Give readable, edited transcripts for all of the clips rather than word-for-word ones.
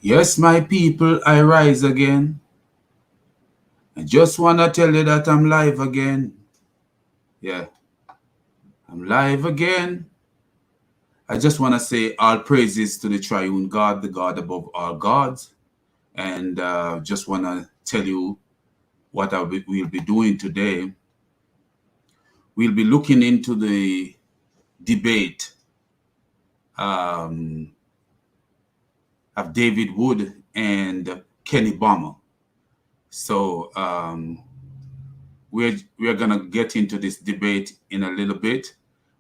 Yes, my people, I rise again. I just want to tell you that I'm live again. Yeah, I'm live again. I just want to say all praises to the triune God, the God above all gods. And just want to tell you what we'll be doing today. We'll be looking into the debate um, of David Wood and Kenny Bomer. So we're gonna get into this debate in a little bit,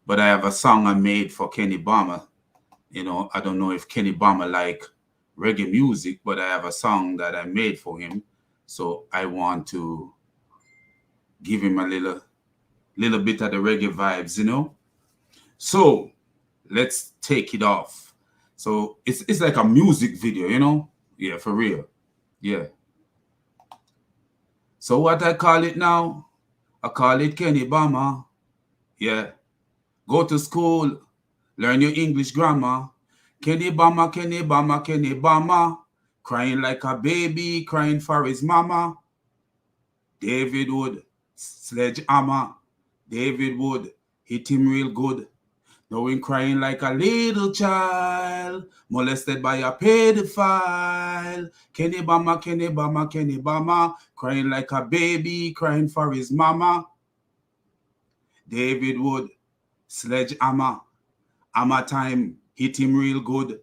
but I have a song I made for Kenny Bomer. I don't know if Kenny Bomer like reggae music, but I have a song that I made for him, so I want to give him a little bit of the reggae vibes. So let's take it off. So it's like a music video. Yeah, for real. Yeah. So what I call it now? I call it Kenny Bomer. Yeah. Go to school, learn your English grammar. Kenny Bama, Kenny Bama, Kenny Bama. Crying like a baby, crying for his mama. David Wood, sledgehammer. David Wood, hit him real good. Knowing crying like a little child, molested by a pedophile. Kenny Bama, Kenny Bama, Kenny Bama. Crying like a baby, crying for his mama. David Wood, sledgehammer. Hammer time, hit him real good.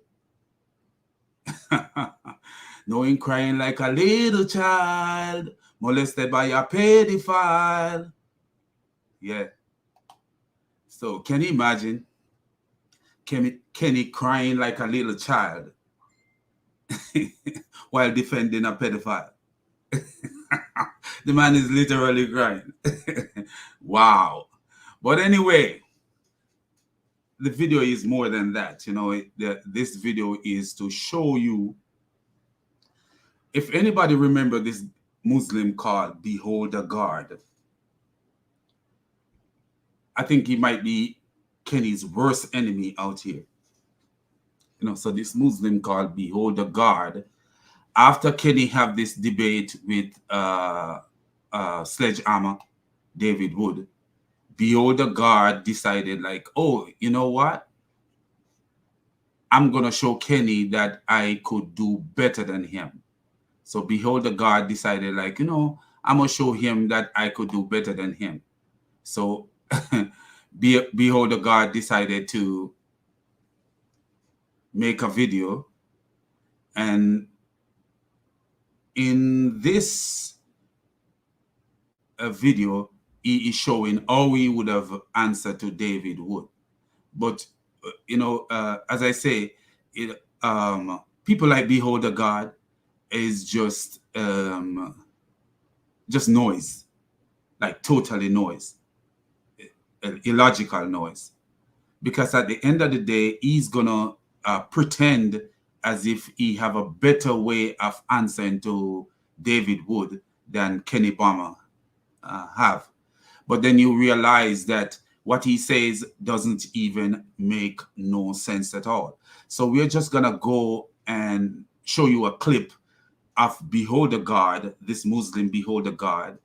Knowing crying like a little child, molested by a pedophile. Yeah. So can you imagine Kenny crying like a little child while defending a pedophile? The man is literally crying. Wow. But anyway, the video is more than that. This video is to show you. If anybody remember this Muslim called Behold the God, I think he might be Kenny's worst enemy out here. So this Muslim called Behold the God, after Kenny have this debate with Sledgehammer, David Wood, Behold the God decided like, oh, you know what? I'm going to show Kenny that I could do better than him. So Behold the God decided like, I'm going to show him that I could do better than him. So Behold the God decided to make a video. And in this video, he is showing how he would have answered to David Wood. But, as I say, people like Behold the God is just noise, like totally noise, illogical noise. Because at the end of the day, he's gonna pretend as if he have a better way of answering to David Wood than Kenny Bomer have. But then you realize that what he says doesn't even make no sense at all. So we're just gonna go and show you a clip of Behold the God, this Muslim Behold the God,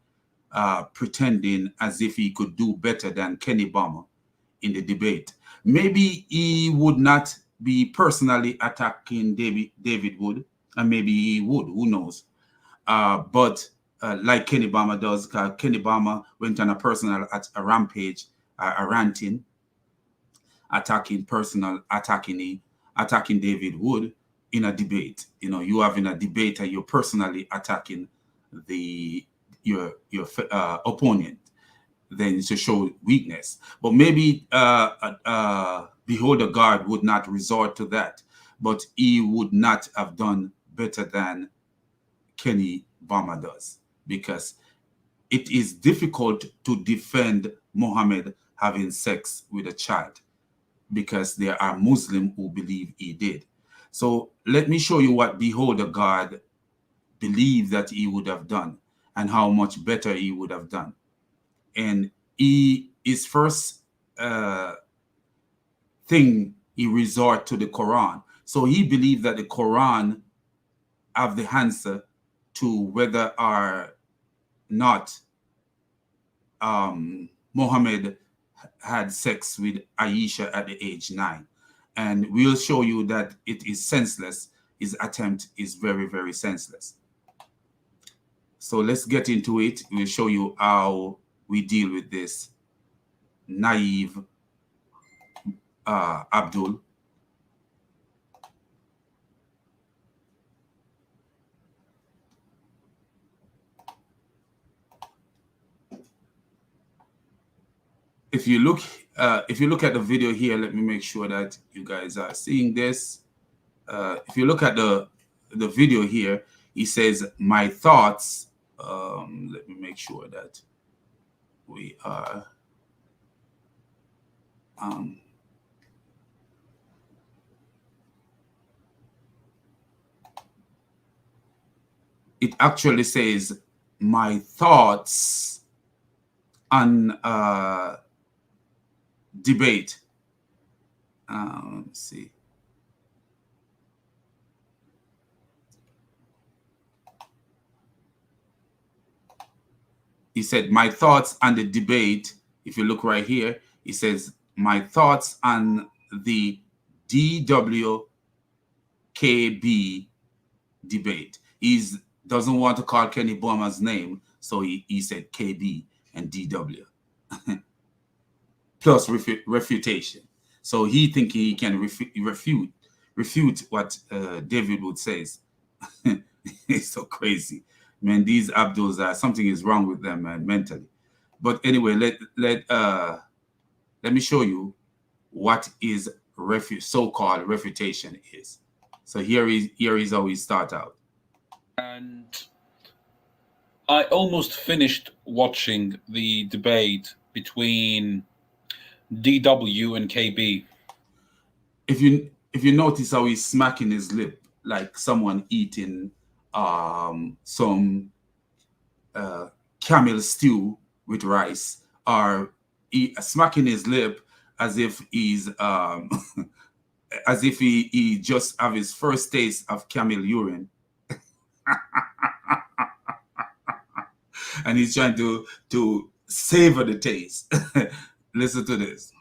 pretending as if he could do better than Kenny Bomer in the debate. Maybe he would not be personally attacking David Wood, and maybe he would, who knows. But like Kenny Bomer does, Kenny Bomer went on a rampage, a ranting, attacking David Wood in a debate. You having a debate and you're personally attacking your opponent, then to show weakness. But maybe Behold the God would not resort to that, but he would not have done better than Kenny Bomer does, because it is difficult to defend Muhammad having sex with a child, because there are Muslims who believe he did. So let me show you what Behold the God believed that he would have done and how much better he would have done. And his first thing, he resort to the Quran. So he believed that the Quran have the answer to whether or not Mohammed had sex with Aisha at the age 9. And we'll show you that it is senseless. His attempt is very, very senseless. So let's get into it. We'll show you how we deal with this naive Abdul. If you look at the video here, let me make sure that you guys are seeing this. If you look at the video here, he says, "My thoughts." Let me make sure that we are. It actually says, "My thoughts on debate." Let's see. He said, "My thoughts on the debate." If you look right here, he says, "My thoughts on the DWKB debate." He doesn't want to call Kenny Bomer's name, so he said KB and DW. Plus refutation. So he thinking he can refute what David Wood says. It's so crazy, man. These Abduls are, something is wrong with them, man, mentally. But anyway, let me show you what is so-called refutation is. So here is how we start out. And I almost finished watching the debate between DW and KB. If you notice how he's smacking his lip like someone eating some camel stew with rice, or he smacking his lip as if he's as if he just have his first taste of camel urine. And he's trying to savor the taste. Listen to this.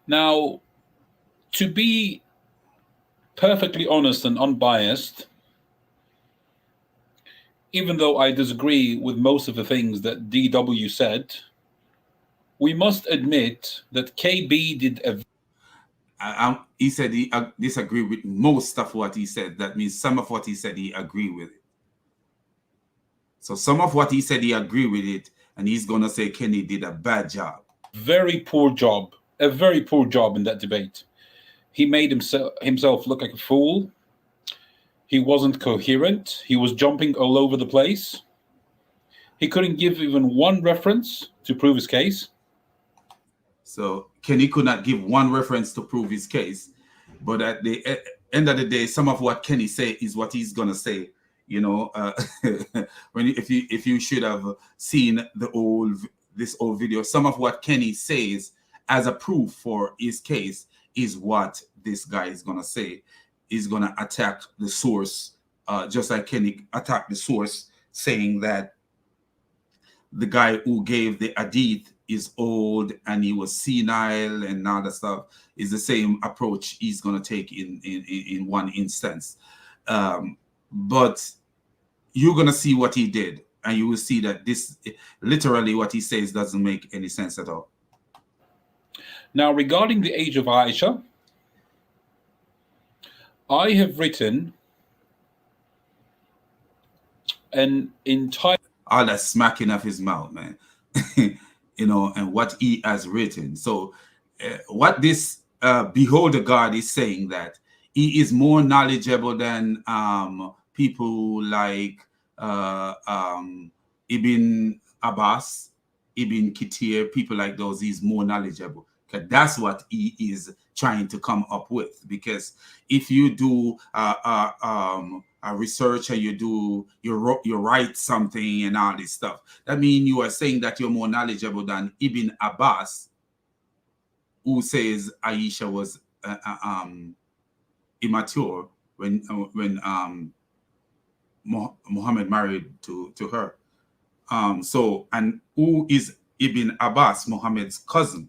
Now, to be perfectly honest and unbiased, even though I disagree with most of the things that DW said, we must admit that KB did a He said he disagree with most of what he said. That means some of what he said he agree with it. So some of what he said he agree with it, and he's gonna say Kenny did a bad job. very poor job, a very poor job in that debate. He made himself look like a fool. He wasn't coherent. He was jumping all over the place. He couldn't give even one reference to prove his case. So Kenny could not give one reference to prove his case. But at the end of the day, some of what Kenny say is what he's gonna say. You know, if you should have seen this old video, some of what Kenny says as a proof for his case is what this guy is gonna say. He's gonna attack the source, just like Kenny attacked the source, saying that the guy who gave the hadith is old and he was senile and all that stuff. Is the same approach he's going to take in one instance. But you're going to see what he did, and you will see that this literally what he says doesn't make any sense at all. Now, regarding the age of Aisha, I have written an entire all that smacking of his mouth, man. You know, and what he has written. So what this beholder God is saying, that he is more knowledgeable than people like Ibn Abbas, Ibn Kathir, people like those. He's more knowledgeable. Because that's what he is trying to come up with. Because if you do a research and you write something and all this stuff, that means you are saying that you're more knowledgeable than Ibn Abbas, who says Aisha was immature, when Muhammad married to her. So, and who is Ibn Abbas, Muhammad's cousin?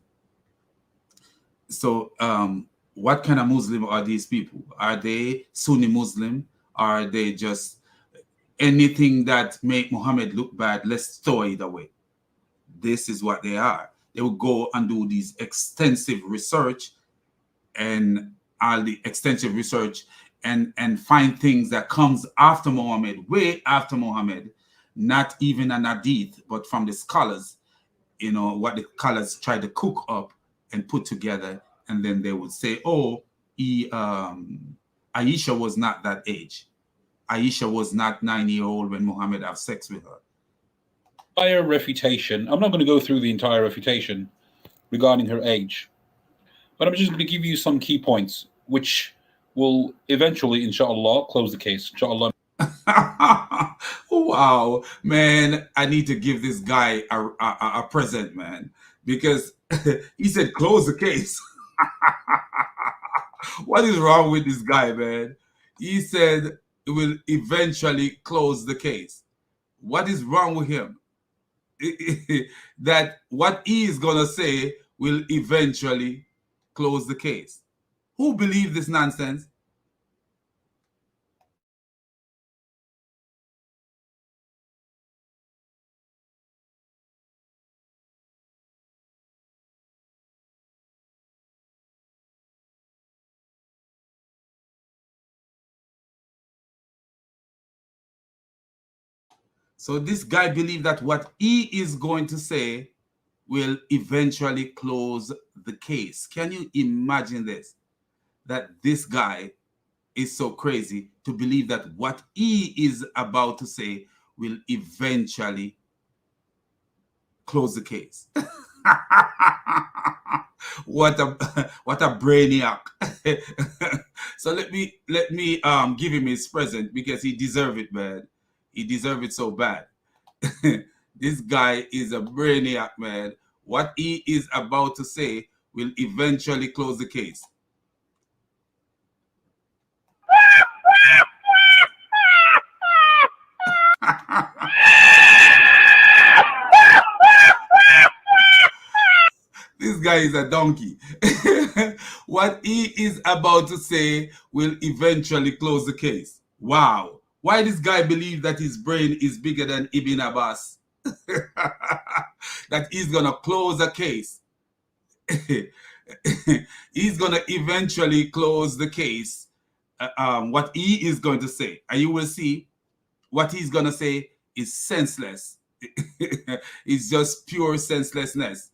So, what kind of Muslim are these people? Are they Sunni Muslim? Are they just anything that make Muhammad look bad? Let's throw it away. This is what they are. They will go and do these extensive research and all the extensive research and find things that comes after Muhammad, way after Muhammad, not even an hadith, but from the scholars, what the scholars try to cook up and put together, and then they would say, oh, Aisha was not that age. Aisha was not 9-year-old when Muhammad had sex with her. Entire refutation. I'm not going to go through the entire refutation regarding her age, but I'm just going to give you some key points, which will eventually, inshallah, close the case. Inshallah. Wow, man, I need to give this guy a present, man, because he said close the case. What is wrong with this guy, man? He said it will eventually close the case. What is wrong with him? That what he is going to say will eventually close the case. Who believes this nonsense? So this guy believes that what he is going to say will eventually close the case. Can you imagine this? That this guy is so crazy to believe that what he is about to say will eventually close the case. What a brainiac. So let me give him his present because he deserves it, man. He deserves it so bad. This guy is a brainiac, man. What he is about to say will eventually close the case. This guy is a donkey. What he is about to say will eventually close the case. Wow. Why this guy believe that his brain is bigger than Ibn Abbas? That he's gonna close a case. He's gonna eventually close the case. What he is going to say, and you will see what he's gonna say is senseless. It's just pure senselessness.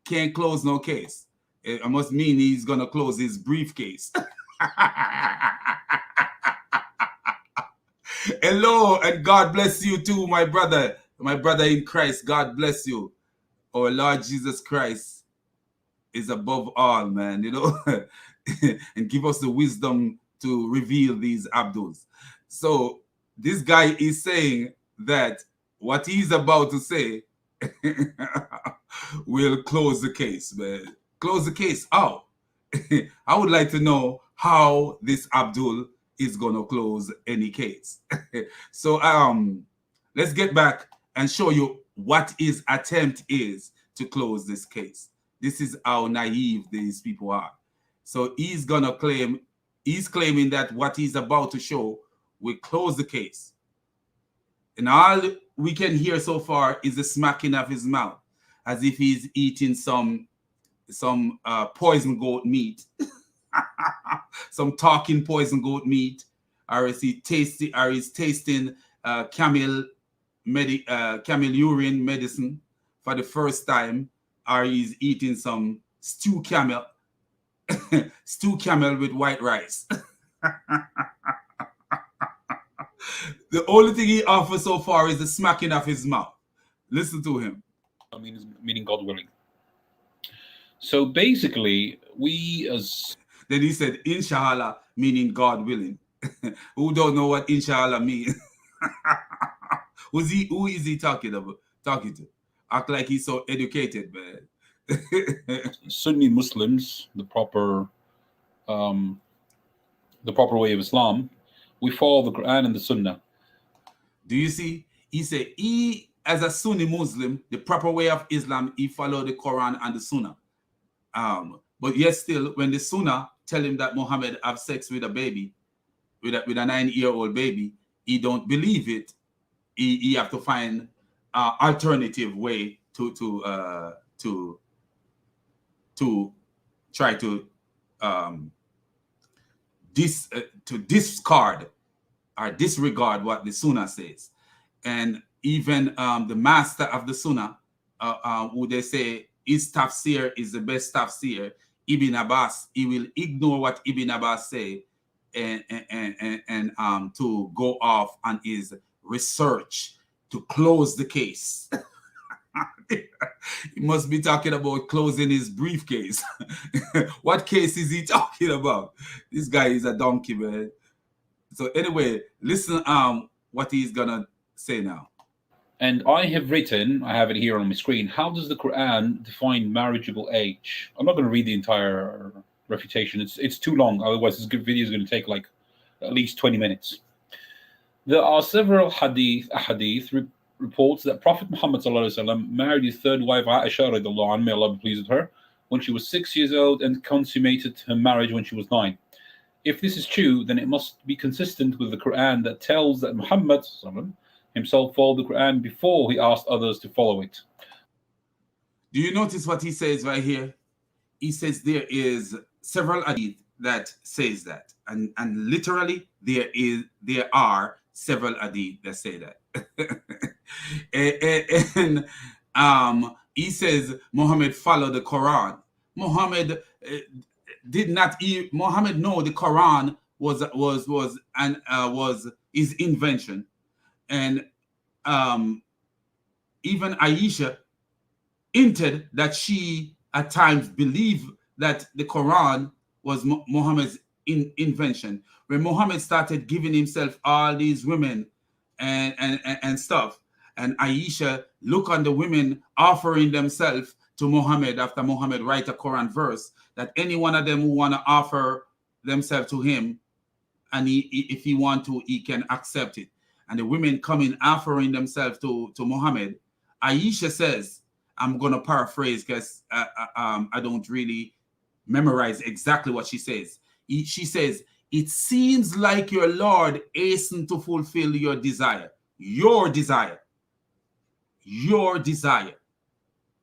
Can't close no case. It must mean he's gonna close his briefcase. Hello, and God bless you too, my brother in Christ. God bless you. Our Lord Jesus Christ is above all, man, and give us the wisdom to reveal these Abduls. So this guy is saying that what he's about to say will close the case, man. Close the case. How? I would like to know how this Abdul is gonna close any case. So let's get back and show you what his attempt is to close this case. This is how naive these people are. So he's claiming that what he's about to show will close the case. And all we can hear so far is the smacking of his mouth, as if he's eating some poison goat meat, some talking poison goat meat, or is he tasting camel urine medicine for the first time, or he's eating some stew camel with white rice. The only thing he offers so far is the smacking of his mouth. Listen to him. Meaning God willing. So basically, we as Then he said, Inshallah, meaning God willing. Who don't know what Inshallah means? Who is he talking to? Act like he's so educated, man. Sunni Muslims, the proper the proper way of Islam, we follow the Quran and the Sunnah. Do you see? He said he, as a Sunni Muslim, the proper way of Islam, he follow the Quran and the Sunnah. But yet still, when the Sunnah tell him that Muhammad have sex with a baby, with a 9-year-old baby, he don't believe it. He have to find alternative way to try to discard or disregard what the Sunnah says. And even the master of the Sunnah, who they say his tafsir is the best tafsir, Ibn Abbas, he will ignore what Ibn Abbas say and to go off on his research to close the case. He must be talking about closing his briefcase. What case is he talking about? This guy is a donkey, man. So anyway, listen what he's gonna say now. And I have written, I have it here on my screen, how does the Quran define marriageable age? I'm not going to read the entire refutation. It's too long. Otherwise, this video is going to take like at least 20 minutes. There are several hadith reports that Prophet Muhammad ﷺ married his third wife, Aisha, may Allah be pleased with her, when she was 6 years old and consummated her marriage when she was 9. If this is true, then it must be consistent with the Quran that tells that Muhammad himself followed the Quran before he asked others to follow it. Do you notice what he says right here? He says there is several hadith that says that, and literally there are several hadith that say that. and he says Muhammad followed the Quran. Muhammad did not. Muhammad know the Quran was his invention. And even Aisha hinted that she at times believed that the Quran was Muhammad's invention. When Muhammad started giving himself all these women and stuff, and Aisha look on the women offering themselves to Muhammad after Muhammad write a Quran verse, that any one of them who want to offer themselves to him, and if he want to, he can accept it. And the women coming offering themselves to Muhammad, Aisha says, I'm going to paraphrase because I don't really memorize exactly what she says. She says, it seems like your Lord hastened to fulfill your desire. Your desire. Your desire.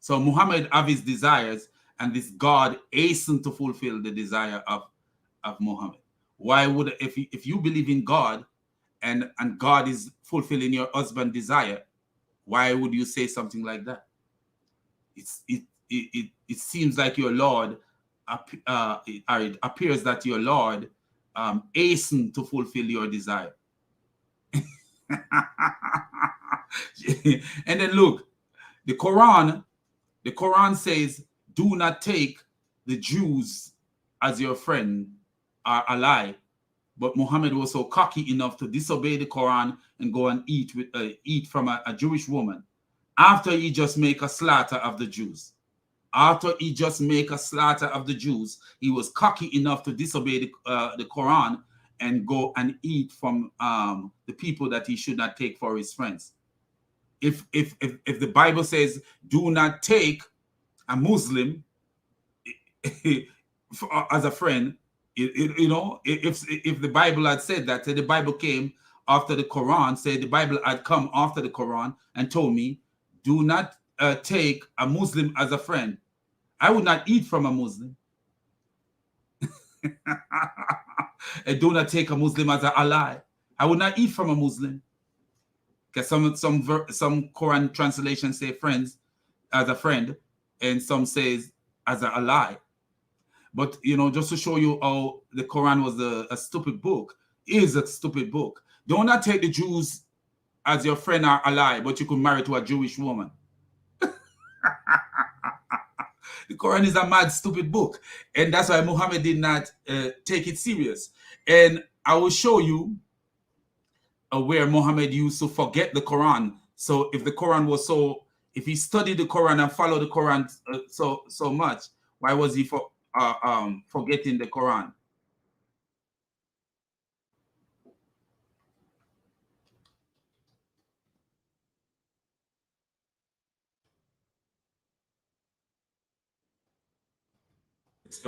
So Muhammad have his desires, and this God hastened to fulfill the desire of Muhammad. Why would, if you believe in God, and God is fulfilling your husband's desire, why would you say something like that? It seems like your Lord, it appears that your Lord hastened to fulfill your desire. And then look, the Quran says, do not take the Jews as your friend or ally. But Muhammad was so cocky enough to disobey the Quran and go and eat from a Jewish woman after he just make a slaughter of the Jews. After he just make a slaughter of the Jews, he was cocky enough to disobey the Quran and go and eat from the people that he should not take for his friends. If the Bible says do not take a Muslim as a friend, if the Bible had said that, the Bible came after the Quran, said the Bible had come after the Quran and told me, do not take a Muslim as a friend, I would not eat from a Muslim. And do not take a Muslim as an ally. I would not eat from a Muslim. Because some Quran translations say friends as a friend, and some says as an ally. But, just to show you how the Quran was a stupid book, is a stupid book. Do not take the Jews as your friend or ally, but you could marry to a Jewish woman. The Quran is a mad, stupid book. And that's why Muhammad did not take it serious. And I will show you where Muhammad used to forget the Quran. So if the Quran was if he studied the Quran and followed the Quran so much, why was he forgetting the Quran?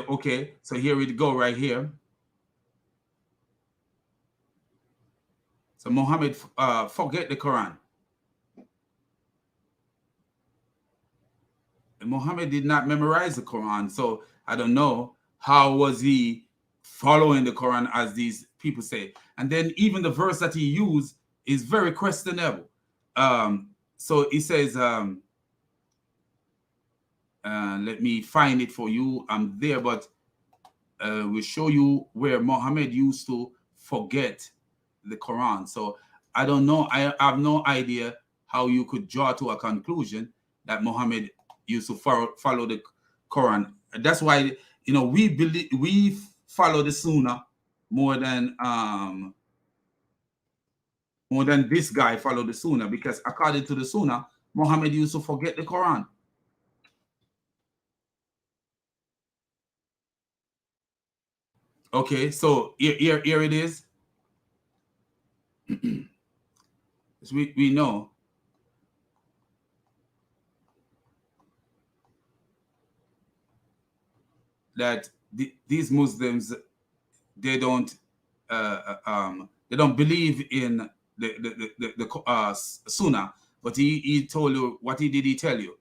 Okay, so here we go right here. So Muhammad forget the Quran. Muhammad did not memorize the Quran, so I don't know how was he following the Quran as these people say. And then even the verse that he used is very questionable. So he says, let me find it for you. I'm there, but we'll show you where Muhammad used to forget the Quran. So I don't know. I have no idea how you could draw to a conclusion that Muhammad used to follow the Quran. That's why we believe we follow the Sunnah more than this guy followed the Sunnah, because according to the Sunnah, Muhammad used to forget the Quran. Okay, so here it is. We know that these Muslims, they don't they don't believe in the Sunnah, but he told you what he did. He tell you.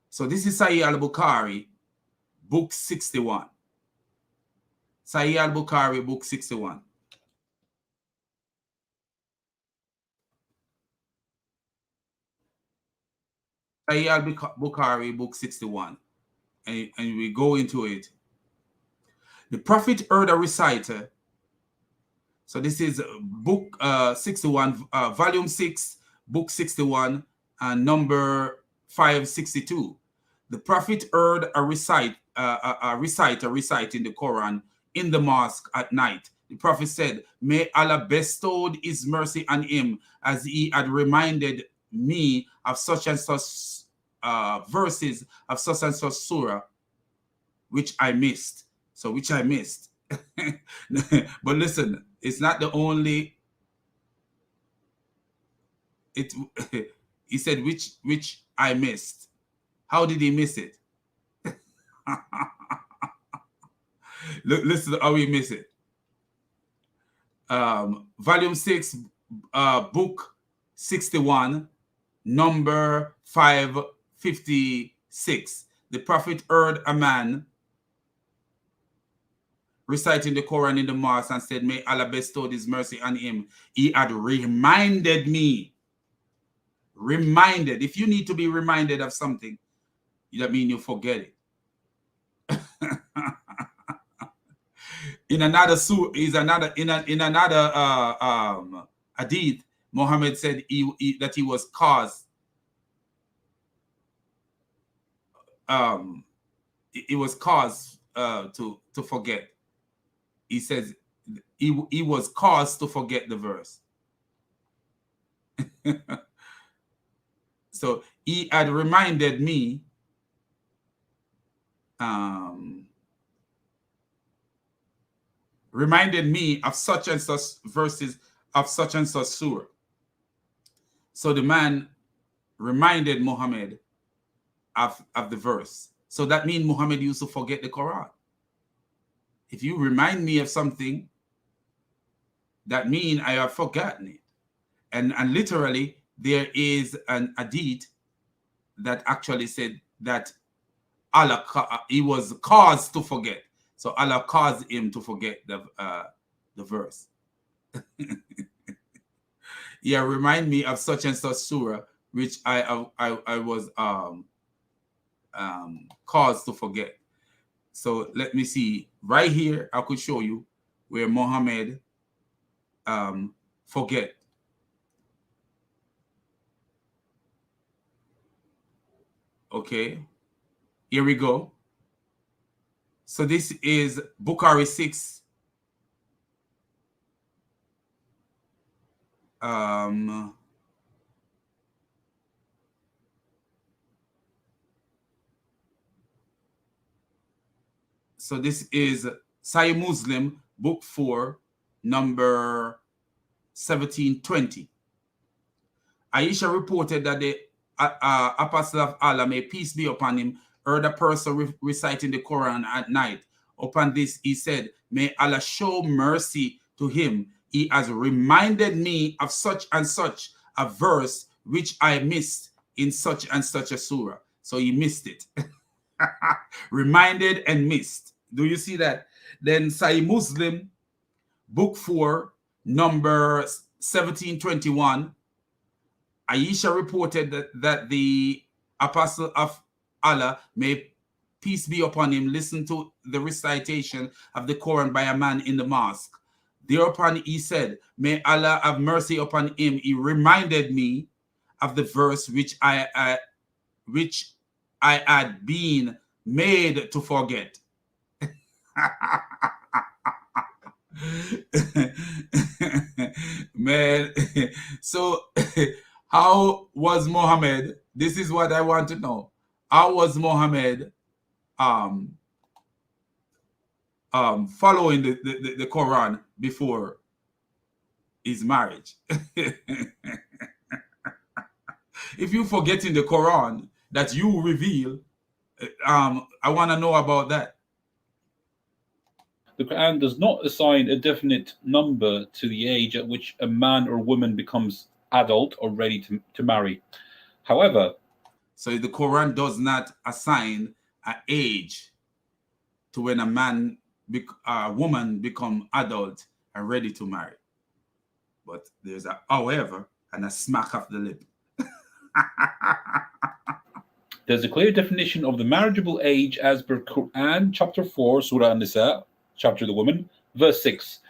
So this is Sahih al-Bukhari, book 61. Sahih al-Bukhari, book 61. Sahih al-Bukhari, book 61. And we go into it. The Prophet heard a reciter. So this is book 61, volume 6, book 61, and number 562. The Prophet heard a reciter reciting the Quran in the mosque at night. The Prophet said, "May Allah bestowed his mercy on him, as he had reminded me of such and such verses of such and such surah, which I missed." So which I missed. But listen, it's not the only. It he said which I missed. How did he miss it? Listen how he missed it. Volume 6, book 61, number 556. The Prophet heard a man reciting the Quran in the mosque and said, "May Allah bestow his mercy on him. He had reminded me." Reminded. If you need to be reminded of something, that means you forget it. In another hadith, Muhammad said that he was caused. It was caused to forget. He says he was caused to forget the verse. So he had reminded me of such and such verses of such and such surah. So the man reminded Muhammad of the verse. So that means Muhammad used to forget the Quran. If you remind me of something, that means I have forgotten it. And literally, there is an hadith that actually said that Allah, he was caused to forget. So Allah caused him to forget the verse. Yeah, remind me of such and such surah, which I was caused to forget. So let me see. Right here, I could show you where Muhammad forget. Okay, here we go. So this is Bukhari 6. So this is Sahih Muslim, book 4, number 1720. Aisha reported that the Apostle of Allah, may peace be upon him, heard a person reciting the Quran at night. Upon this, he said, may Allah show mercy to him. He has reminded me of such and such a verse which I missed in such and such a surah. So he missed it. Reminded and missed. Do you see that? Then Sahih Muslim, book 4, number 1721. Aisha reported that the apostle of Allah, may peace be upon him, listened to the recitation of the Quran by a man in the mosque. Thereupon he said, may Allah have mercy upon him. He reminded me of the verse which I had been made to forget. Man, so how was Muhammad? This is what I want to know. How was Muhammad following the Quran before his marriage? If you forgetting the Quran that you reveal, I want to know about that. The Quran does not assign a definite number to the age at which a man or woman becomes adult or ready to marry. However, so the Quran does not assign an age to when a woman become adult and ready to marry. But there's a however and a smack of the lip. There's a clear definition of the marriageable age as per Quran, chapter 4, Surah An-Nisa, chapter of the woman, verse 6.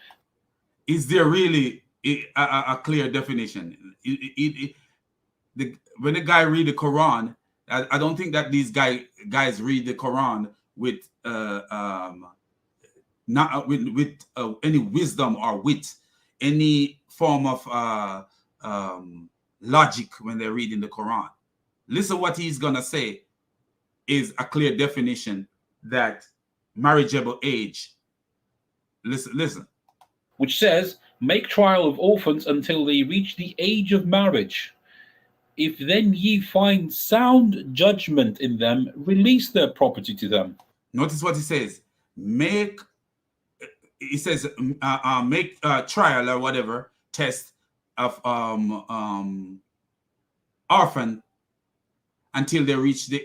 Is there really a clear definition? When the guy read the Quran, I don't think that these guys read the Quran with not with any wisdom or with any form of logic when they're reading the Quran. Listen, what he's gonna say is a clear definition that marriageable age. Listen. Which says, make trial of orphans until they reach the age of marriage. If then ye find sound judgment in them, release their property to them. Notice what he says. Make trial or whatever test of orphan until they reach the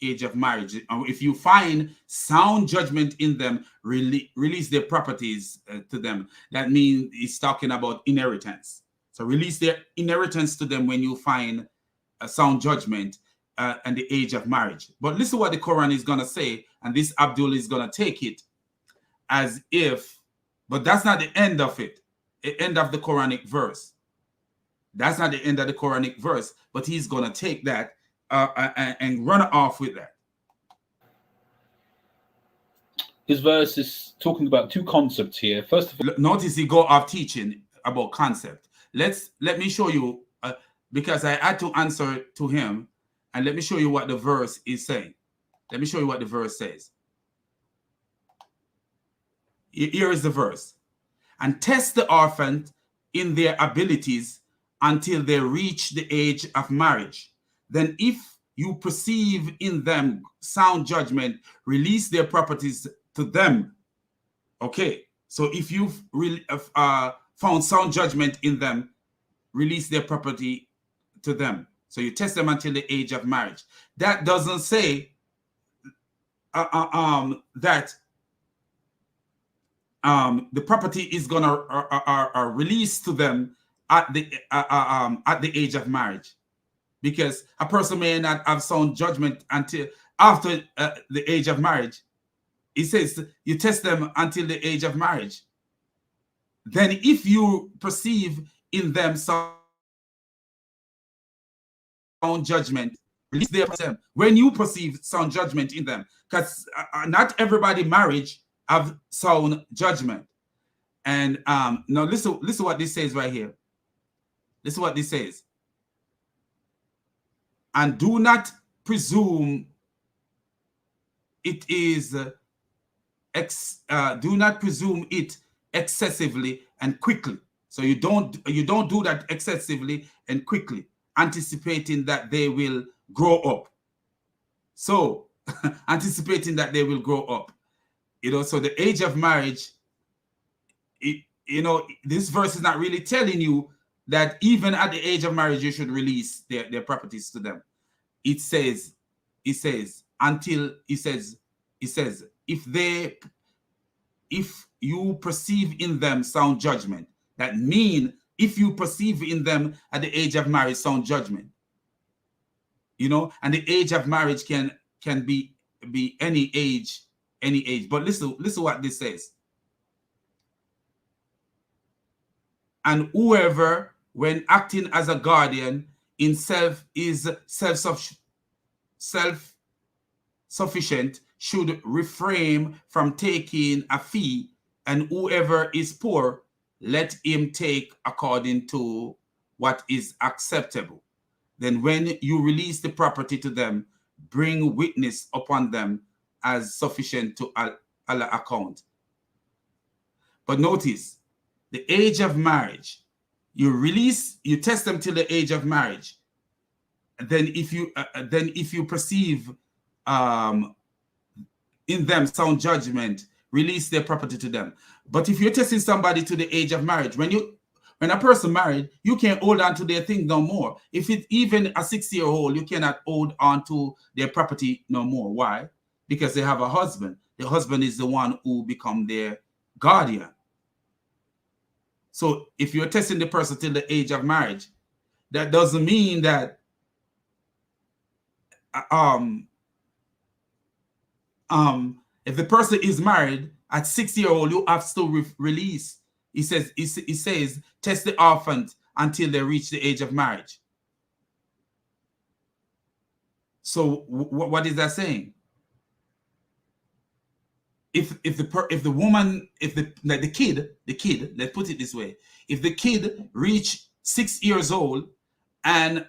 age of marriage. If you find sound judgment in them, release their properties to them. That means he's talking about inheritance. So release their inheritance to them when you find a sound judgment and the age of marriage. But listen what the Quran is going to say, and this Abdul is going to take it as if, but that's not the end of it, the end of the Quranic verse. That's not the end of the Quranic verse, but he's going to take that and run off with that. His verse is talking about two concepts here. First of all, notice he go off teaching about concept. Let me show you, because I had to answer to him, and let me show you what the verse is saying. Let me show you what the verse says. Here is the verse. And test the orphans in their abilities until they reach the age of marriage. Then if you perceive in them sound judgment, release their properties to them. Okay, so if you've found sound judgment in them, release their property to them. So you test them until the age of marriage. That doesn't say that the property is gonna release to them at the age of marriage, because a person may not have sound judgment until after the age of marriage. It says you test them until the age of marriage. Then if you perceive in them sound judgment, release them. When you perceive sound judgment in them, because not everybody marriage have sound judgment. And now listen what this says right here. Listen what this says. And do not presume it is do not presume it excessively and quickly. So you don't do that excessively and quickly, anticipating that they will grow up. So anticipating that they will grow up. So the age of marriage, this verse is not really telling you that even at the age of marriage you should release their properties to them. It says until it says if you perceive in them sound judgment. That mean if you perceive in them at the age of marriage sound judgment. And the age of marriage can be any age. But listen what this says. And whoever, when acting as a guardian in is self-sufficient, should refrain from taking a fee, and whoever is poor, let him take according to what is acceptable. Then when you release the property to them, bring witness upon them as sufficient to Allah account. But notice, the age of marriage, you test them till the age of marriage. And then if you perceive in them sound judgment, release their property to them. But if you're testing somebody to the age of marriage, when a person married, you can't hold on to their thing no more. If it's even a 6-year-old, you cannot hold on to their property no more. Why? Because they have a husband. The husband is the one who become their guardian. So if you're testing the person till the age of marriage, that doesn't mean that if the person is married at 6-year-old, you have to release. He says test the orphans until they reach the age of marriage. So what is that saying? If the woman, the kid, let's put it this way, if the kid reach 6 years old and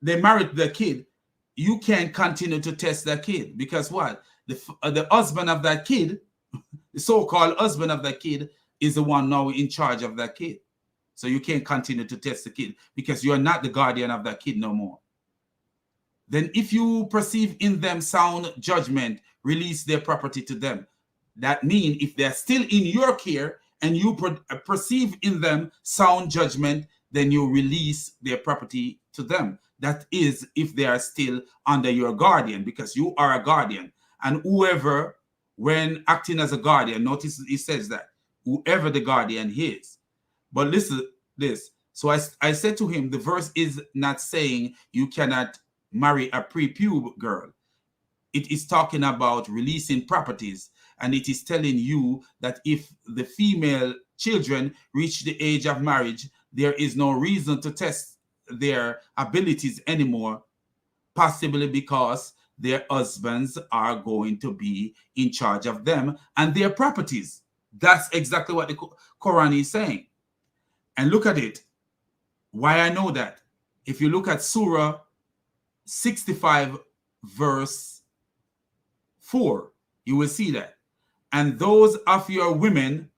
they married the kid, you can't continue to test that kid, because what? The husband of that kid, the so-called husband of that kid, is the one now in charge of that kid. So you can't continue to test the kid because you're not the guardian of that kid no more. Then if you perceive in them sound judgment, release their property to them. That means if they're still in your care and you perceive in them sound judgment, then you release their property to them. That is if they are still under your guardian, because you are a guardian. And whoever, when acting as a guardian, notice it says that, whoever the guardian is. But listen this. So I said to him, the verse is not saying you cannot marry a pre-pube girl. It is talking about releasing properties. And it is telling you that if the female children reach the age of marriage, there is no reason to test their abilities anymore, possibly because their husbands are going to be in charge of them and their properties. That's exactly what the Quran is saying. And look at it. Why I know that. If you look at Surah 65, verse 4, you will see that. And those of your women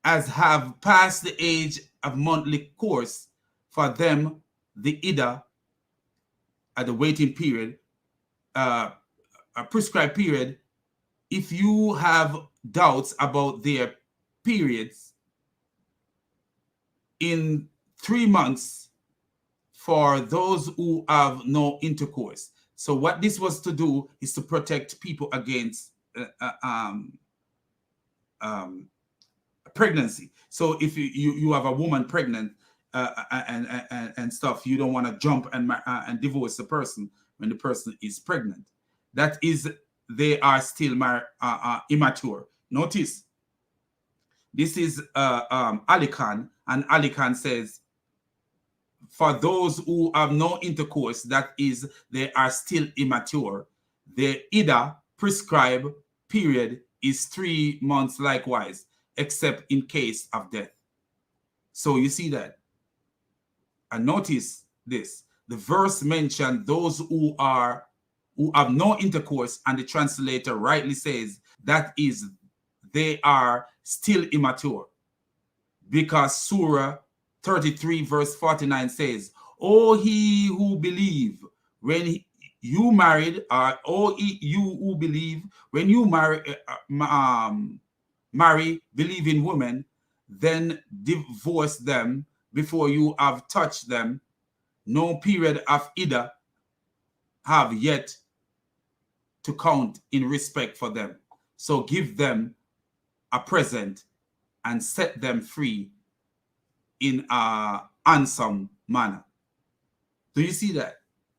as have passed the age of monthly course, for them the Ida, at the waiting period, a prescribed period, if you have doubts about their periods, in 3 months for those who have no intercourse. So what this was to do is to protect people against pregnancy. So if you have a woman pregnant and stuff, you don't want to jump and divorce the person when the person is pregnant. That is, they are still immature. Notice, this is Ali Khan, and Ali Khan says, for those who have no intercourse, that is, they are still immature, the Ida prescribed period is 3 months likewise, except in case of death. So you see that. And notice this. The verse mentioned those who have no intercourse, and the translator rightly says that is, they are still immature. Because Surah 33 verse 49 says, "O he who believe, when you married, or you who believe, when you marry believing women, then divorce them before you have touched them. No period of either have yet to count in respect for them. So give them a present and set them free in a handsome manner. Do you see that?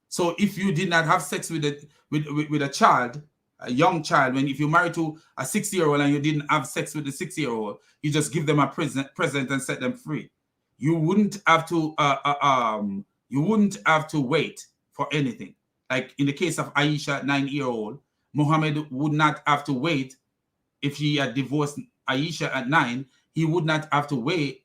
So if you did not have sex with a child, a young child, when if you married to a 6-year-old and you didn't have sex with the 6-year-old, you just give them a present and set them free. You wouldn't have to wait for anything. Like in the case of Aisha, 9-year-old, Muhammad would not have to wait. If he had divorced Aisha at 9, he would not have to wait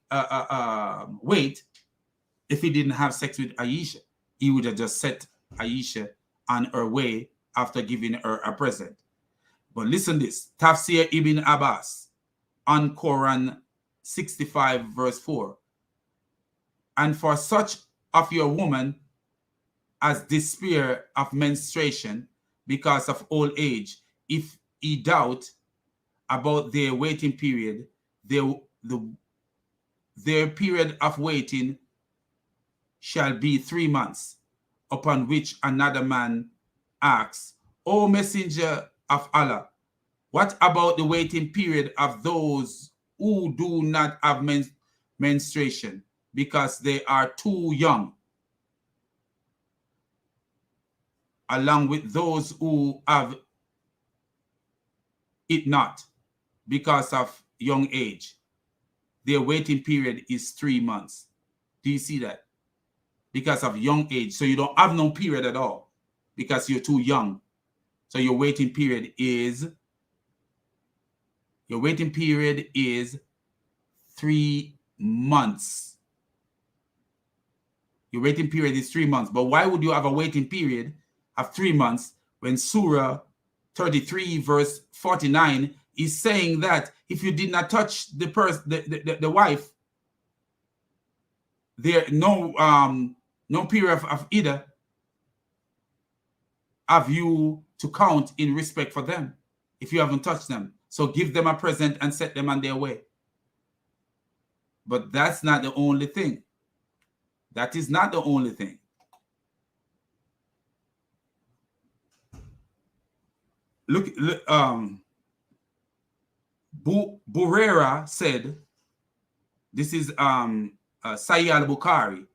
if he didn't have sex with Aisha. He would have just set Aisha on her way after giving her a present. But listen this, Tafsir Ibn Abbas on Quran 65 verse 4. And for such of your woman as despair of menstruation because of old age, if he doubt about their waiting period, their period of waiting shall be 3 months, upon which another man asks, O messenger of Allah, what about the waiting period of those who do not have menstruation because they are too young, along with those who have it not because of young age? Their waiting period is 3 months. Do you see that? Because of young age. So you don't have no period at all because you're too young. So your waiting period is 3 months. Your waiting period is 3 months. But why would you have a waiting period of 3 months when Surah 33 verse 49 is saying that if you did not touch the wife, there no period of either have you to count in respect for them if you haven't touched them. So give them a present and set them on their way. But that's not the only thing. That is not the only thing. Look, Burera said, this is Sayyid al-Bukhari.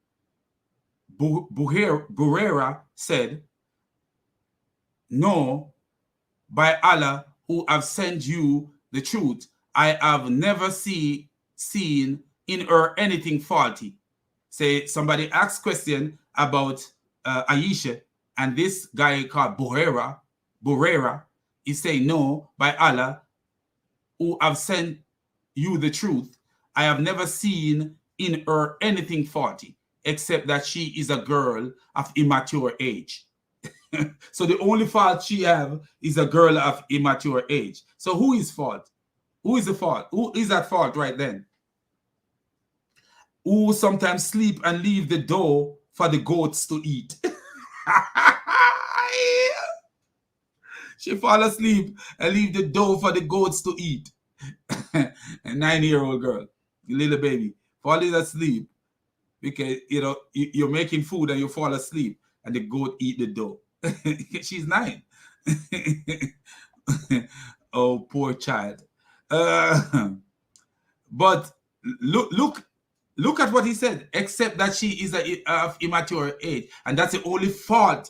Burera said, no, by Allah who have sent you the truth, I have never seen in her anything faulty. Say somebody asks question about Aisha, and this guy called Burera is saying, no, by Allah who have sent you the truth, I have never seen in her anything faulty, except that she is a girl of immature age. So the only fault she have is a girl of immature age. So who is fault? Who is the fault? Who is at fault right then? Who sometimes sleep and leave the door for the goats to eat? She fall asleep and leave the door for the goats to eat. A 9-year-old girl, little baby, falling asleep because you're making food and you fall asleep and the goat eat the dough. She's 9. Oh, poor child. But look at what he said. Except that she is of immature age, and that's the only fault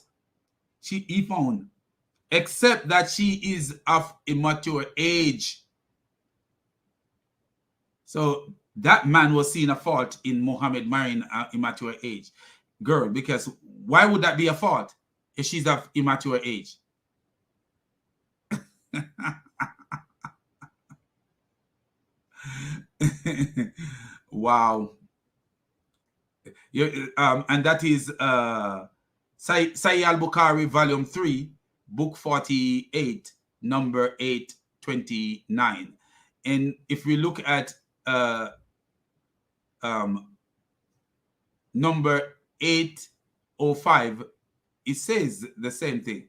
he found. Except that she is of immature age. So that man was seeing a fault in Muhammad marrying an immature age girl, because why would that be a fault if she's of immature age? Wow. And that is Sahih al-Bukhari, volume 3, book 48, number 829. And if we look at number 805, it says the same thing.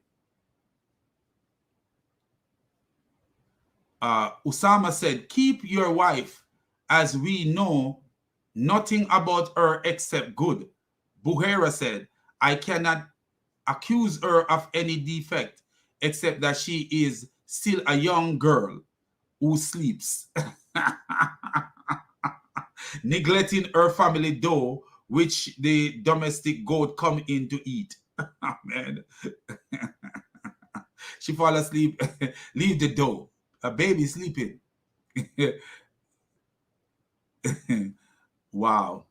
Usama said, keep your wife, as we know nothing about her except good. Buhera said, I cannot accuse her of any defect except that she is still a young girl who sleeps, neglecting her family dough, which the domestic goat come in to eat. Man. She fall asleep, leave the dough. A baby sleeping. Wow.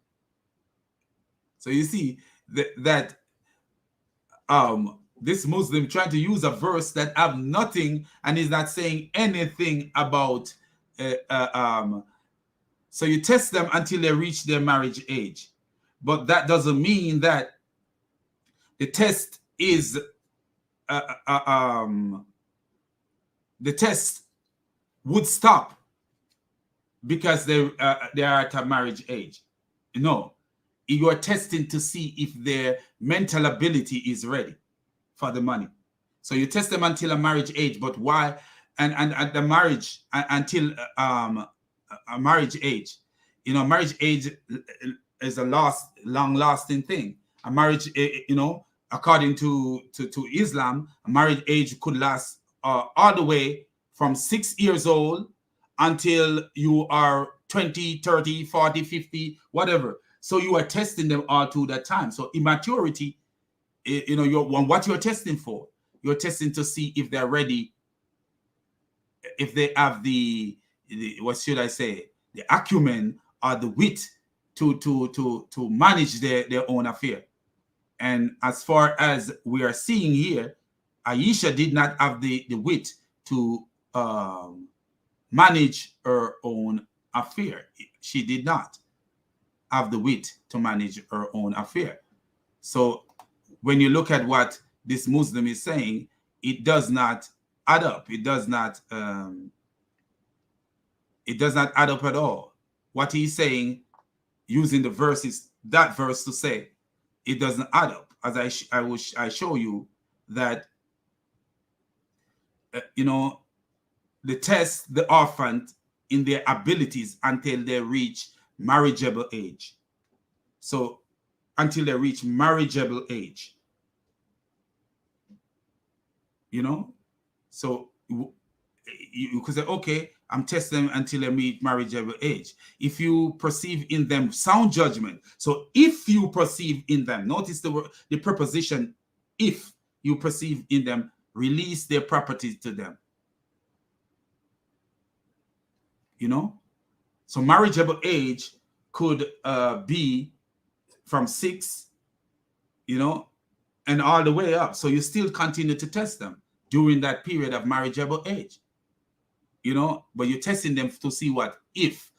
So you see that this Muslim trying to use a verse that have nothing and is not saying anything about so you test them until they reach their marriage age, but that doesn't mean that the test is the test would stop because they are at a marriage age. No, you are testing to see if their mental ability is ready for the money. So you test them until a marriage age, but why? And at the marriage until a marriage age, you know, marriage age is a long-lasting thing. A marriage, you know, according to Islam, a marriage age could last all the way from 6 years old until you are 20, 30, 40, 50, whatever. So you are testing them all through that time. So immaturity, you know, what you're testing for, you're testing to see if they're ready, if they have the what should I say, the acumen or the wit to manage their own affair. And as far as we are seeing here, Aisha did not have the wit to manage her own affair. She did not have the wit to manage her own affair. So when you look at what this Muslim is saying, it does not add up. It does not add up at all. What he's saying, using the verses, that verse to say, it doesn't add up. As I show you that, you know, the test the orphan in their abilities until they reach marriageable age. So until they reach marriageable age, you know, so you could say, okay, I'm testing them until they meet marriageable age. If you perceive in them sound judgment, so if you perceive in them, notice the preposition, if you perceive in them, release their properties to them. You know, so marriageable age could be from 6, you know, and all the way up. So you still continue to test them during that period of marriageable age, you know, but you're testing them to see what if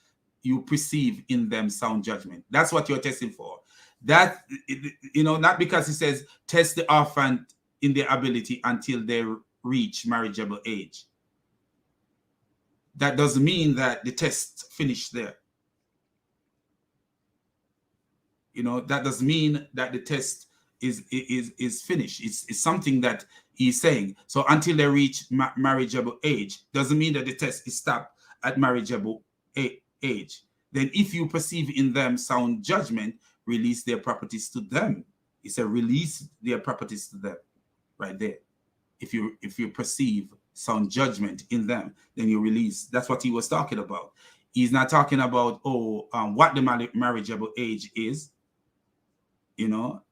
you perceive in them sound judgment. That's what you're testing for. That, you know, not because it says test the orphan in their ability until they reach marriageable age. That doesn't mean that the test finished there. You know, that doesn't mean that the test is finished. It's something that he's saying. So until they reach marriageable age, doesn't mean that the test is stopped at marriageable age. Then if you perceive in them sound judgment, release their properties to them. He said release their properties to them, right there. If you perceive sound judgment in them, then you release. That's what he was talking about. He's not talking about what the marriageable age is, you know,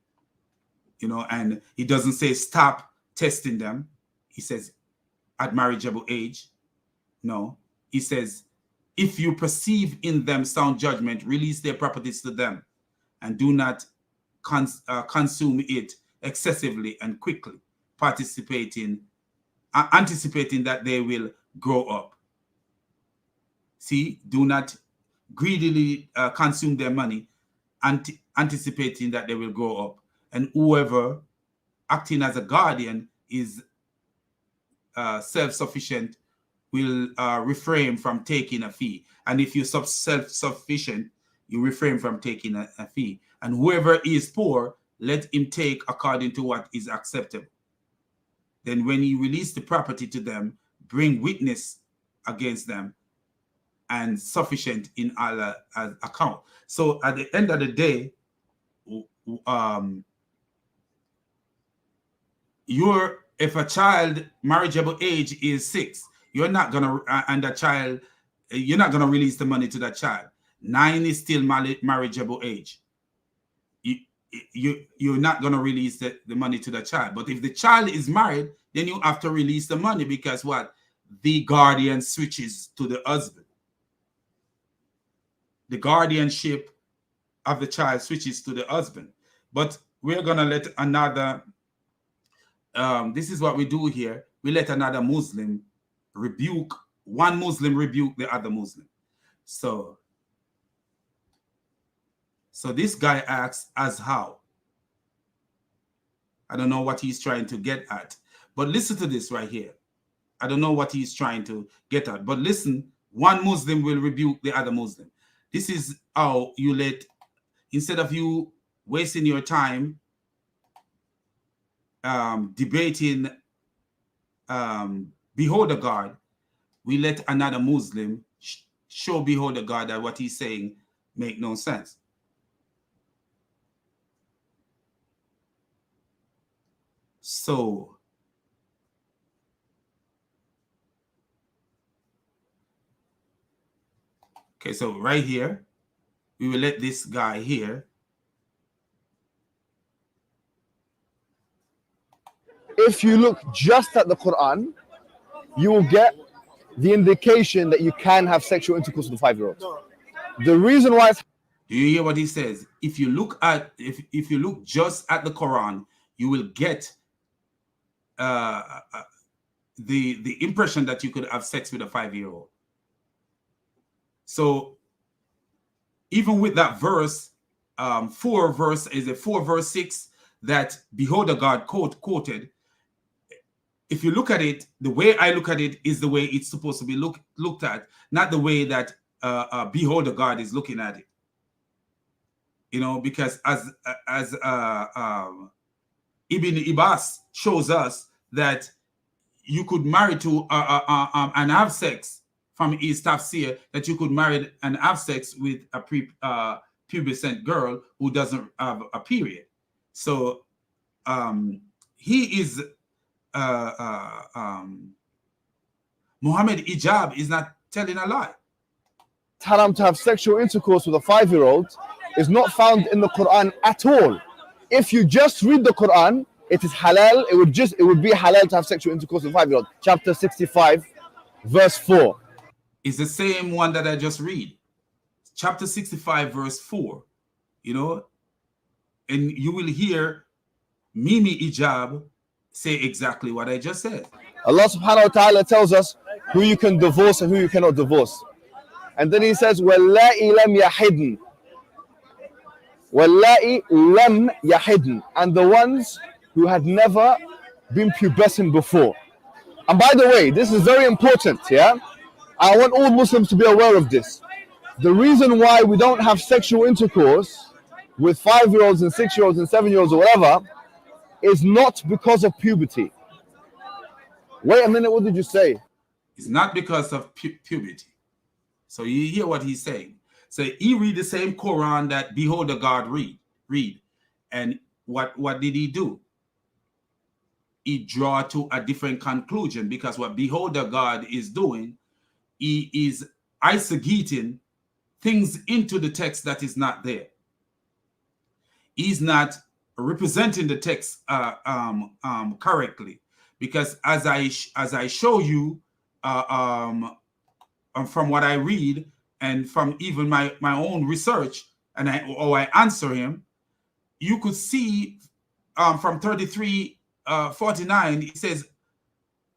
and he doesn't say stop testing them. He says at marriageable age. No, he says if you perceive in them sound judgment, release their properties to them, and do not consume it excessively and quickly, anticipating that they will grow up. See, do not greedily consume their money, anticipating that they will grow up. And whoever acting as a guardian is self-sufficient will refrain from taking a fee. And if you're self-sufficient, you refrain from taking a fee. And whoever is poor let him take according to what is acceptable. Then when he release the property to them, bring witness against them and sufficient in Allah account. So at the end of the day, if a child marriageable age is 6, you're not gonna you're not gonna release the money to that child. 9 is still marriageable age. You're not gonna release the money to the child. But if the child is married, then you have to release the money, because what? The guardian switches to the husband. The guardianship of the child switches to the husband. But we're gonna let another this is what we do here. We let another Muslim rebuke, one Muslim rebuke the other Muslim. So this guy asks, as how? I don't know what he's trying to get at. But listen to this right here. I don't know what he's trying to get at. But listen, one Muslim will rebuke the other Muslim. This is how you instead of you wasting your time debating beholder God, we let another Muslim show beholder God that what he's saying make no sense. So okay, so right here, we will let this guy here. If you look just at the Quran, you will get the indication that you can have sexual intercourse with a 5-year-old. The reason why do you hear what he says? If you look at if you look just at the Quran, you will get the impression that you could have sex with a 5-year-old. So even with that verse, 4 verse 6 that beholder God quoted, if you look at it, the way I look at it is the way it's supposed to be looked at, not the way that beholder God is looking at it. You know, because as Ibn Abbas shows us that you could marry to and have sex, from his tafsir, that you could marry and have sex with a pubescent girl who doesn't have a period. So he is Muhammad Ijab is not telling a lie. haram to have sexual intercourse with a 5-year-old is not found in the Quran at all. If you just read the Quran, it is halal. It would be halal to have sexual intercourse with a 5-year-old. Chapter 65, verse 4. It's the same one that I just read. Chapter 65, verse 4. You know, and you will hear Mimi Ijab say exactly what I just said. Allah subhanahu wa ta'ala tells us who you can divorce and who you cannot divorce. And then he says, وَاللَّائِ لَمْ يَحِدْنَ. وَاللَّائِ لَمْ يَحِدْنَ. And the ones who had never been pubescent before. And by the way, this is very important, yeah? I want all Muslims to be aware of this. The reason why we don't have sexual intercourse with 5-year-olds and 6-year-olds and 7-year-olds or whatever is not because of puberty. Wait a minute, what did you say? It's not because of puberty. So you hear what he's saying. So he read the same Quran that beholder God read. And what did he do? He draw to a different conclusion, because what beholder God is doing, he is eisegeting things into the text that is not there. He's not representing the text correctly, because as I show you from what I read and from even my own research, and I answer him, you could see from 33:49 it says,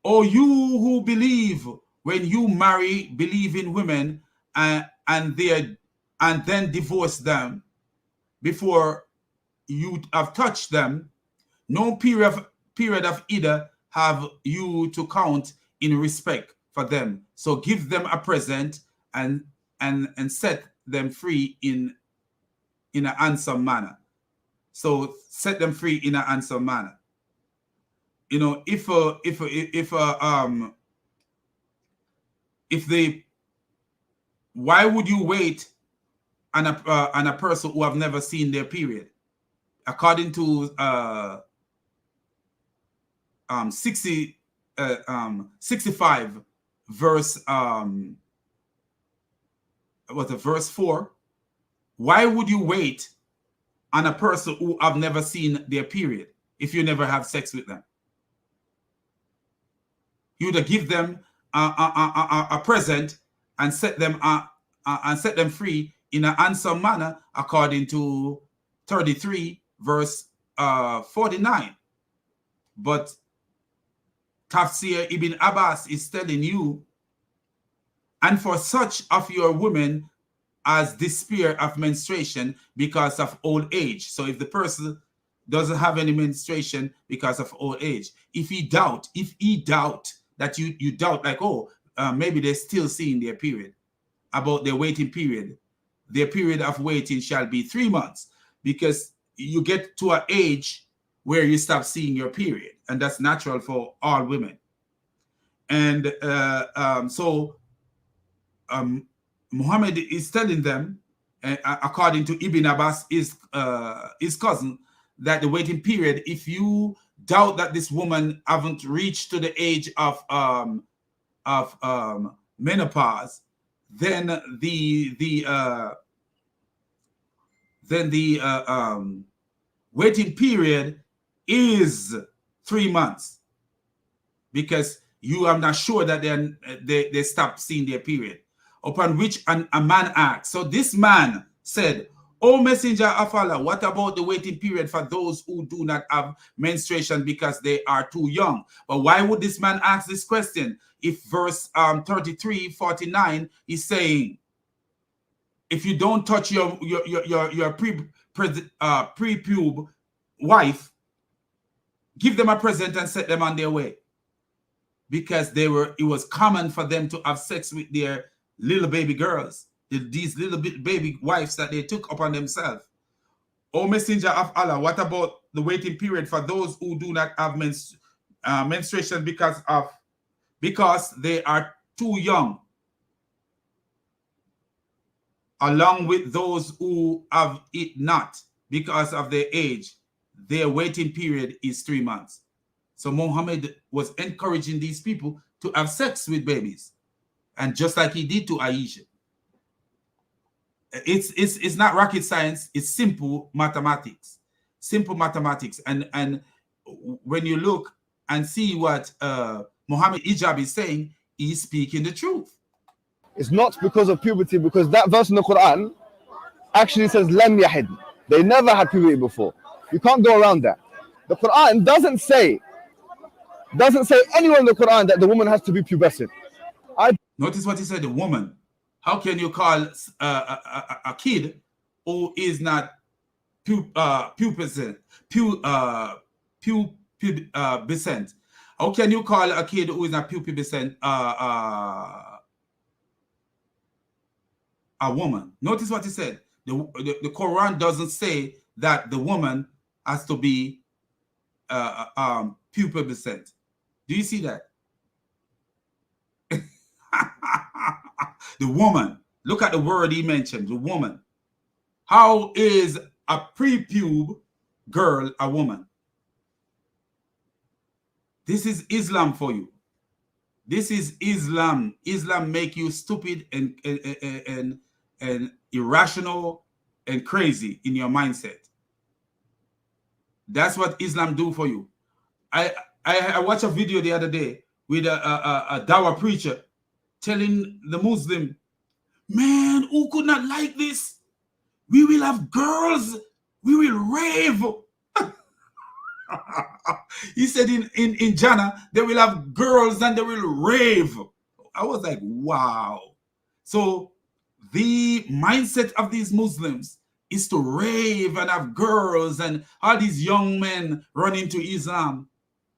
"Oh, you who believe, when you marry believing women and then divorce them before you have touched them, no period of either have you to count in respect for them. So give them a present and set them free in an handsome manner." So set them free in an handsome manner. You know, if they, why would you wait on a person who have never seen their period? According to 65 verse verse 4, why would you wait on a person who have never seen their period if you never have sex with them? You would give them a present and set them free in an handsome manner, according to 33 verse 49. But Tafsir Ibn Abbas is telling you, and for such of your women as despair of menstruation because of old age. So if the person doesn't have any menstruation because of old age, if he doubt that you doubt, like, oh, maybe they're still seeing their period, about their waiting period, their period of waiting shall be 3 months, because you get to an age where you stop seeing your period, and that's natural for all women. And Muhammad is telling them, according to Ibn Abbas, his cousin, that the waiting period, if you doubt that this woman haven't reached to the age of menopause, then the waiting period is 3 months, because you are not sure that they stop seeing their period. Upon which a man asked, so this man said, O Messenger of Allah, what about the waiting period for those who do not have menstruation because they are too young? But why would this man ask this question if verse 33:49 is saying, if you don't touch your pre-pube wife, give them a present and set them on their way? Because it was common for them to have sex with their little baby girls, these little baby wives that they took upon themselves. O Messenger of Allah, what about the waiting period for those who do not have menstruation because they are too young, along with those who have it not because of their age? Their waiting period is 3 months. So Muhammad was encouraging these people to have sex with babies, and just like he did to Aisha. It's not rocket science. It's simple mathematics. And when you look and see what Muhammad Ijab is saying, he's speaking the truth. It's not because of puberty, because that verse in the Quran actually says lam yahid. They never had puberty before. You can't go around that. The Quran doesn't say anywhere in the Quran that the woman has to be pubescent. Notice what he said, the woman. How can you call a kid who is not pubescent? How can you call a kid who is not pubescent a woman? Notice what he said. The Quran doesn't say that the woman has to be pubescent. Do you see that? The woman. Look at the word he mentioned, the woman. How is a pre-pube girl a woman? This is Islam for you. This is Islam. Islam make you stupid and irrational and crazy in your mindset. That's what Islam do for you. I watched a video the other day with a Dawa preacher telling the Muslim, man, who could not like this? We will have girls. We will rave. He said in Jannah, they will have girls and they will rave. I was like, wow. So the mindset of these Muslims is to rave and have girls, and all these young men run into Islam,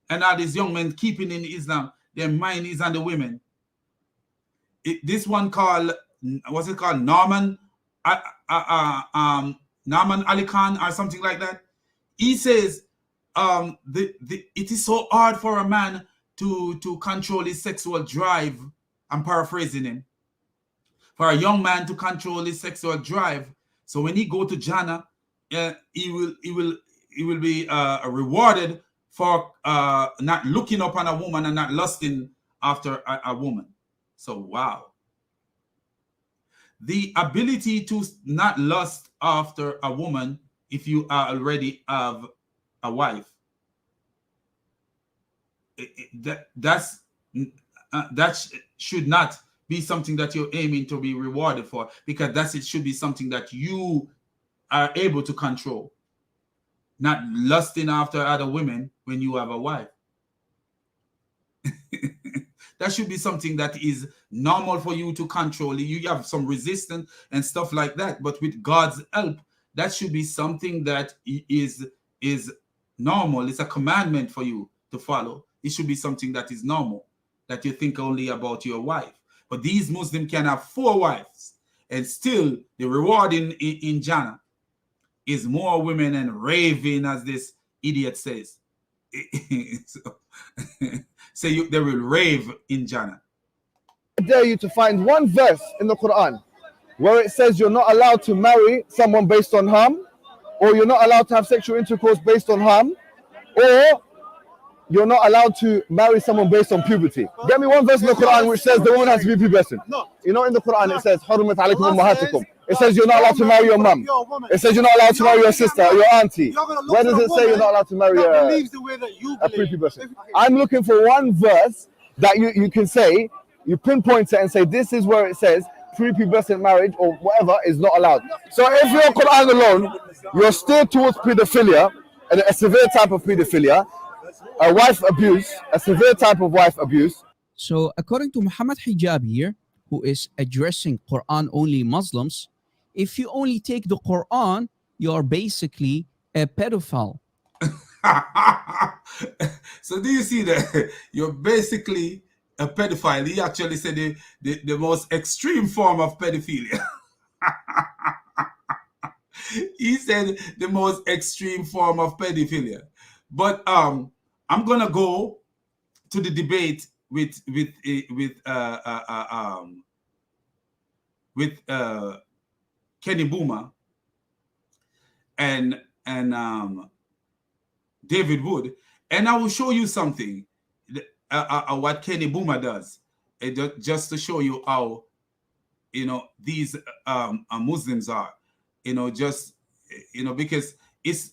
and all these young men keeping in Islam, their mind is on the women. This one called, what's it called? Norman Ali Khan or something like that. he says, it is so hard for a man to control his sexual drive. I'm paraphrasing him. For a young man to control his sexual drive. So when he go to Jannah, he will be rewarded for not looking upon a woman and not lusting after a woman. So wow. The ability to not lust after a woman if you are already have a wife, that should not be something that you're aiming to be rewarded for, because it should be something that you are able to control, not lusting after other women when you have a wife. That should be something that is normal for you to control. You have some resistance and stuff like that, but with God's help, that should be something that is normal. It's a commandment for you to follow. It should be something that is normal, that you think only about your wife. But these Muslims can have 4 wives, and still the reward in Jannah is more women and raving, as this idiot says. So they will rave in Jannah. I dare you to find one verse in the Quran where it says you're not allowed to marry someone based on harm, or you're not allowed to have sexual intercourse based on harm, or you're not allowed to marry someone based on puberty. Get me one verse in the Quran which says the woman has to be pubescent. You know, in the Quran it says حُرِّمَتْ عَلَيْكُمْ أُمَّهَاتُكُمْ. It says you're not allowed to marry your mum. It says you're not allowed to marry your sister or your auntie. Where does it say you're not allowed to marry a prepubescent? I'm looking for one verse that you can say, you pinpoint it and say this is where it says prepubescent marriage or whatever is not allowed. So if you're Quran alone, you're steered towards pedophilia, and a severe type of pedophilia, a wife abuse, a severe type of wife abuse. So according to Muhammad Hijab here, who is addressing Quran-only Muslims, if you only take the Quran, you're basically a pedophile. So do you see that? You're basically a pedophile. He actually said the most extreme form of pedophilia. He said the most extreme form of pedophilia. But I'm gonna go to the debate with Kenny Bomer and David Wood, and I will show you something what Kenny Bomer does, just to show you how these Muslims are, just because it's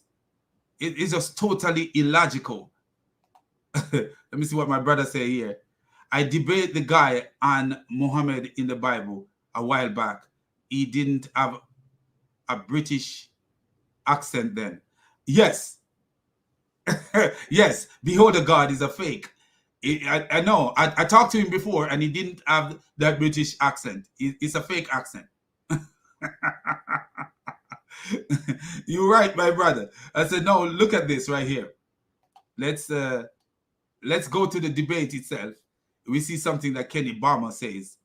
just totally illogical. Let me see what my brother say here. I debate the guy on Muhammad in the Bible a while back. He didn't have a British accent then. Yes. Yes. Behold, the God is a fake. I know. I talked to him before and he didn't have that British accent. It's a fake accent. You're right, my brother. I said, no, look at this right here. Let's go to the debate itself. We see something that Kenny Bomer says,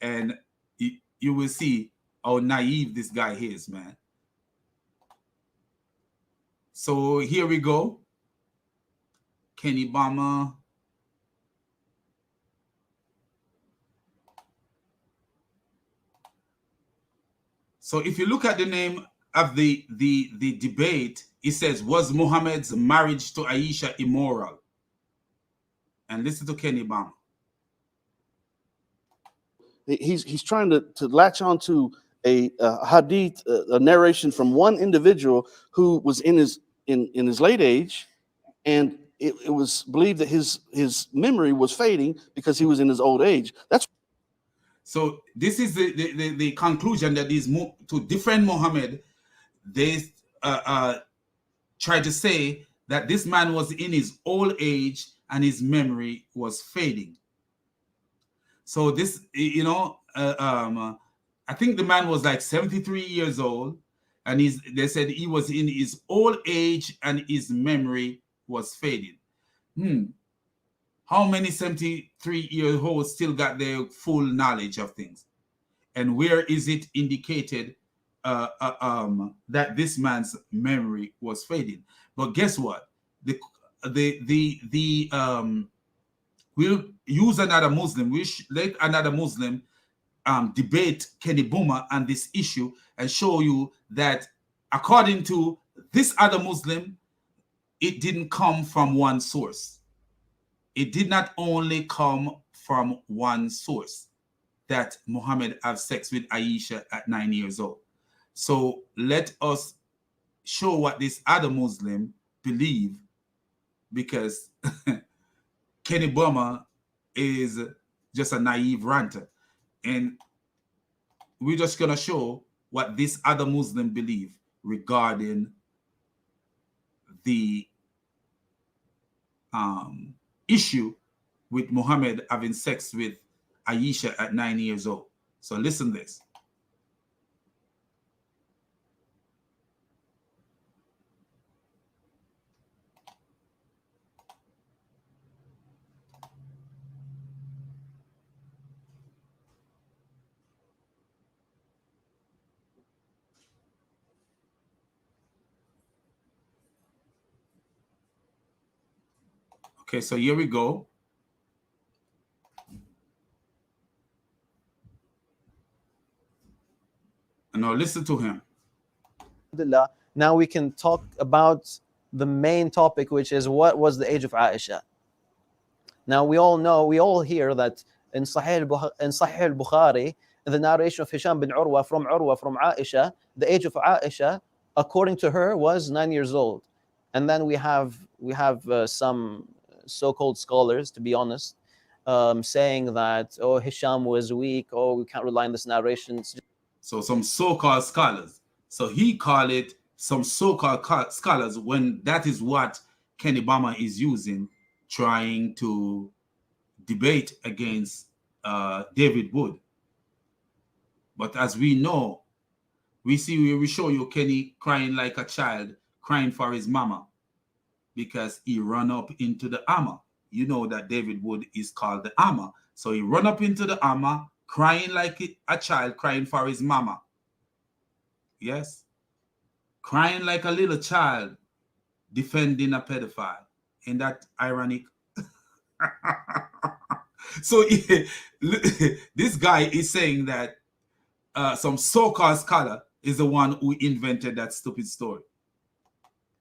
and you will see how naive this guy is, man. So here we go. Kenny Bomer. So if you look at the name of the debate, it says, was Muhammad's marriage to Aisha immoral? And listen to Kenny Bomer. He's trying to latch on to a hadith, a narration from one individual who was in his late age, and it was believed that his memory was fading because he was in his old age. That's so. This is the conclusion that these to defend Muhammad, they try to say that this man was in his old age and his memory was fading. So this, I think the man was like 73 years old, and they said he was in his old age and his memory was fading. How many 73-year-olds still got their full knowledge of things? And where is it indicated that this man's memory was fading? But guess what? We'll use another Muslim. We let another Muslim debate Kenny Bomer on this issue and show you that according to this other Muslim, it didn't come from one source. It did not only come from one source that Muhammad had sex with Aisha at 9 years old. So let us show what this other Muslim believe, because Kenny Bomer is just a naive ranter. And we're just going to show what this other Muslim believe regarding the issue with Muhammad having sex with Aisha at 9 years old. So listen this. Okay, so here we go. And now listen to him. Now we can talk about the main topic, which is what was the age of Aisha. Now we all know, we all hear that in Sahih al-Bukhari, the narration of Hisham bin Urwa from Aisha, the age of Aisha, according to her, was 9 years old. And then we have some so-called scholars, to be honest, saying that, oh, Hisham was weak, oh, we can't rely on this narration. So some so-called scholars. So he called it some so-called scholars when that is what Kenny Bomer is using, trying to debate against David Wood. But as we know, we show you Kenny crying like a child, crying for his mama, because he run up into the armor. You know that David Wood is called the armor. So he run up into the armor, crying like a child, crying for his mama. Yes. Crying like a little child, defending a pedophile. Ain't that ironic? So this guy is saying that some so-called scholar is the one who invented that stupid story.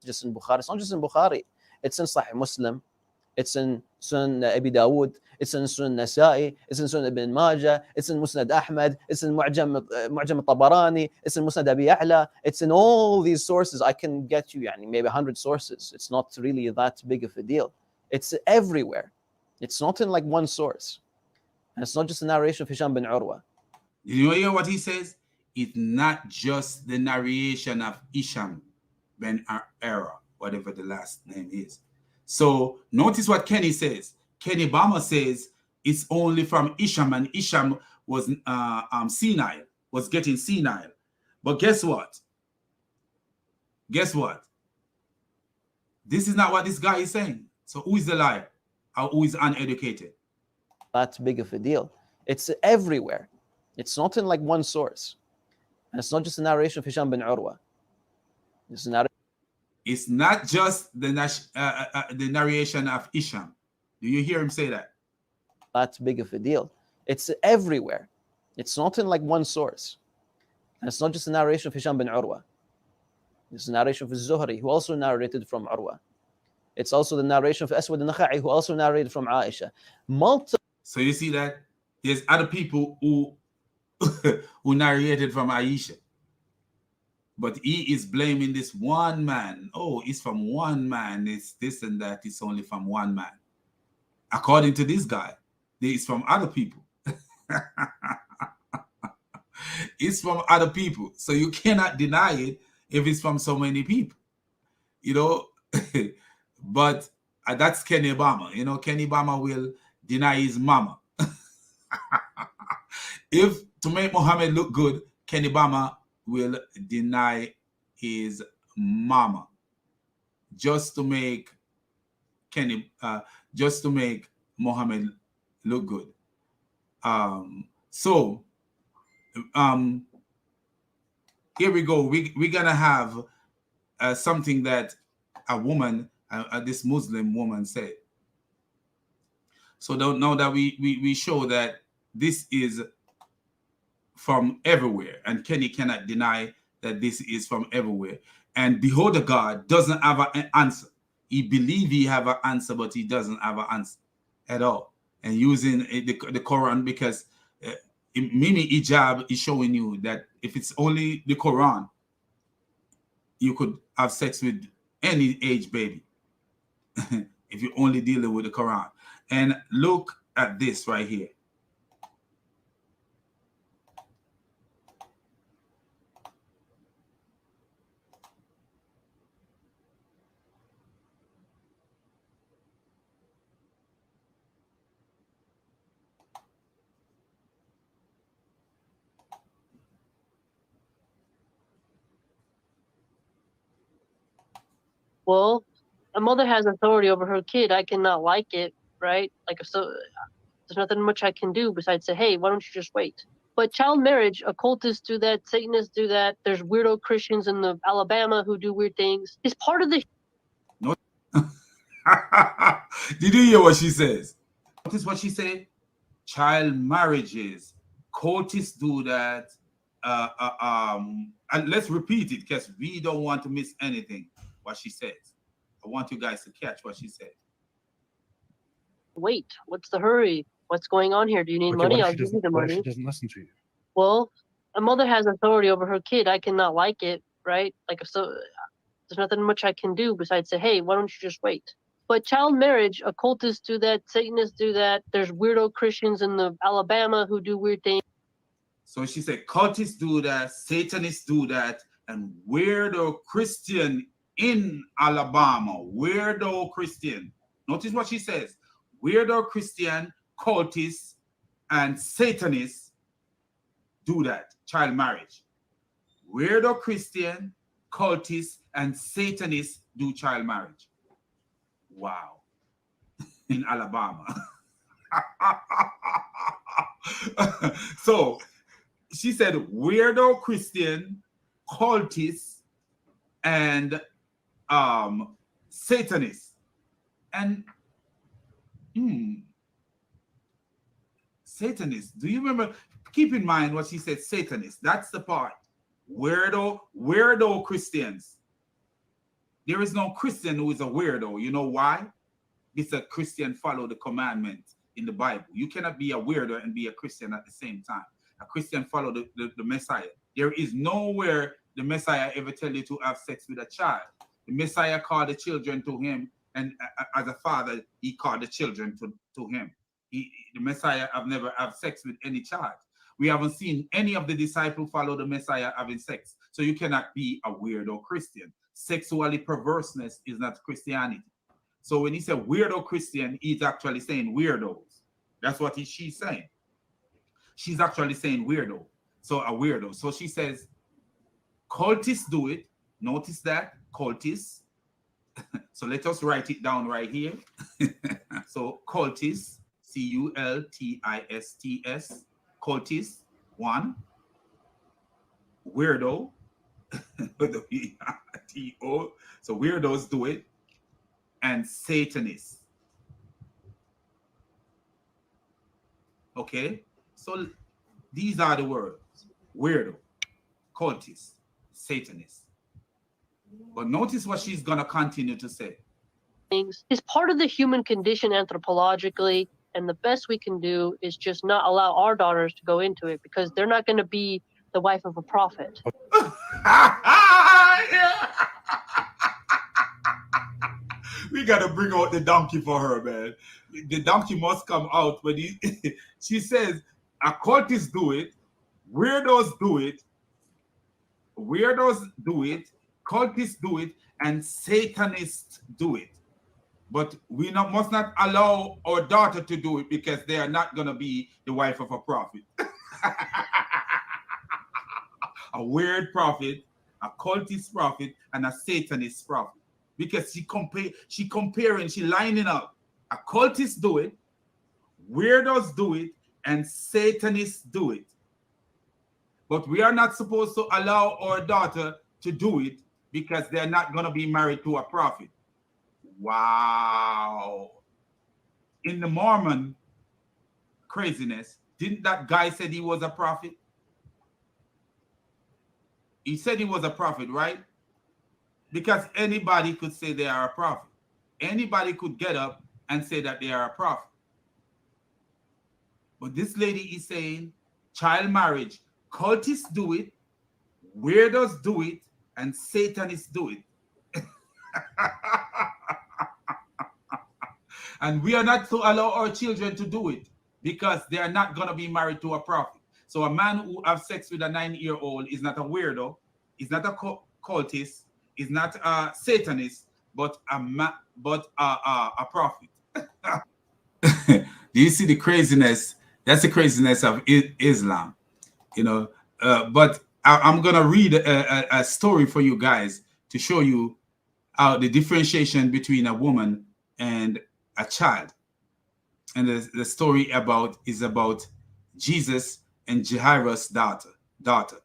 Just in Bukhari. It's not just in Bukhari. It's in Sahih Muslim. It's in Sunan Abi Dawud. It's in Sunan Nasa'i. It's in Sunan Ibn Majah. It's in Musnad Ahmad. It's in Mu'jam al-Tabarani. It's in Musnad Abi Ya'la. It's in all these sources. I can get you maybe 100 sources. It's not really that big of a deal. It's everywhere. It's not in like one source. And it's not just a narration of Hisham bin Urwa. You hear what he says? It's not just the narration of Hisham bin Urwa, whatever the last name is. So notice what Kenny says. Kenny Bomer says it's only from Hisham, and Hisham was senile, was getting senile. But guess what? Guess what? This is not what this guy is saying. So who is the liar? Or who is uneducated? That big of a deal. It's everywhere. It's not in like one source. And it's not just a narration of Hisham bin Urwa. It's not just the narration of Hisham. Do you hear him say that? That big of a deal. It's everywhere. It's not in like one source. And it's not just a narration of Hisham bin Urwa. It's a narration of Zuhri, who also narrated from Urwa. It's also the narration of Aswad al-Nakha'i, who also narrated from Aisha. So you see that? There's other people who who narrated from Aisha. But he is blaming this one man. Oh, it's from one man. It's this and that. It's only from one man. According to this guy, it's from other people. It's from other people. So you cannot deny it if it's from so many people. You know, but that's Kenny Bomer. You know, Kenny Bomer will deny his mama. If to make Muhammad look good, Kenny Bomer will deny his mama just to make Muhammad look good. Here we go. We're gonna have something that a woman, this Muslim woman said. So now that we show that this is from everywhere, and Kenny cannot deny that this is from everywhere. And behold, God doesn't have an answer. He believes he have an answer, but he doesn't have an answer at all. And using the Quran, because Mimi Ijab is showing you that if it's only the Quran, you could have sex with any age baby if you're only dealing with the Quran. And look at this right here. Well, a mother has authority over her kid. I cannot like it, right? Like, so there's nothing much I can do besides say, hey, why don't you just wait? But child marriage, occultists do that, Satanists do that. There's weirdo Christians in the Alabama who do weird things. It's part of the. No. Did you hear what she says? Notice what she said? Child marriages, cultists do that. And let's repeat it because we don't want to miss anything. What she says. I want you guys to catch what she said. Wait, what's the hurry? What's going on here? Do you need money? I'll give you the money. She doesn't listen to you. Well, a mother has authority over her kid. I cannot like it, right? Like, so there's nothing much I can do besides say, hey, why don't you just wait? But child marriage, occultists do that, Satanists do that. There's weirdo Christians in the Alabama who do weird things. So she said, cultists do that, Satanists do that, and weirdo Christian in Alabama, weirdo Christian. Notice what she says. Weirdo Christian, cultists, and Satanists do that, child marriage. Weirdo Christian, cultists, and Satanists do child marriage. Wow. In Alabama. So she said weirdo Christian, cultists, and Satanists. And Satanists. Do you remember? Keep in mind what she said, Satanists. That's the part. Weirdo Christians. There is no Christian who is a weirdo. You know why? It's a Christian follow the commandment in the Bible. You cannot be a weirdo and be a Christian at the same time. A Christian follow the Messiah. There is nowhere the Messiah ever tell you to have sex with a child. The Messiah called the children to him, and as a father, he called the children to him. The Messiah have never have sex with any child. We haven't seen any of the disciples follow the Messiah having sex. So you cannot be a weirdo Christian. Sexually perverseness is not Christianity. So when he said weirdo Christian, he's actually saying weirdos. That's what she's saying. She's actually saying weirdo. So a weirdo. So she says, cultists do it. Notice that, cultists. So let us write it down right here. So cultists, cultists, cultists, one. Weirdo, T-O. So weirdos do it. And Satanists. Okay? So these are the words. Weirdo, cultist, Satanist. But notice what she's going to continue to say. Things is part of the human condition anthropologically, and the best we can do is just not allow our daughters to go into it because they're not going to be the wife of a prophet. We got to bring out the donkey for her, man. The donkey must come out when she says, occultists do it, weirdos do it, cultists do it, and Satanists do it. But we must not allow our daughter to do it because they are not going to be the wife of a prophet. A weird prophet, a cultist prophet, and a Satanist prophet. Because she comparing, she lining up. Occultists do it, weirdos do it, and Satanists do it. But we are not supposed to allow our daughter to do it because they're not going to be married to a prophet. Wow. In the Mormon craziness, didn't that guy said he was a prophet? He said he was a prophet, right? Because anybody could say they are a prophet. Anybody could get up and say that they are a prophet. But this lady is saying child marriage, cultists do it, weirdos do it, and Satanists do it. And we are not to allow our children to do it because they are not going to be married to a prophet. So a man who have sex with a 9-year-old is not a weirdo, is not a cultist, is not a Satanist, but a prophet. Do you see the craziness? That's the craziness of Islam, you know. But I'm gonna read a story for you guys to show you the differentiation between a woman and a child. And the story is about Jesus and Jairus' daughter.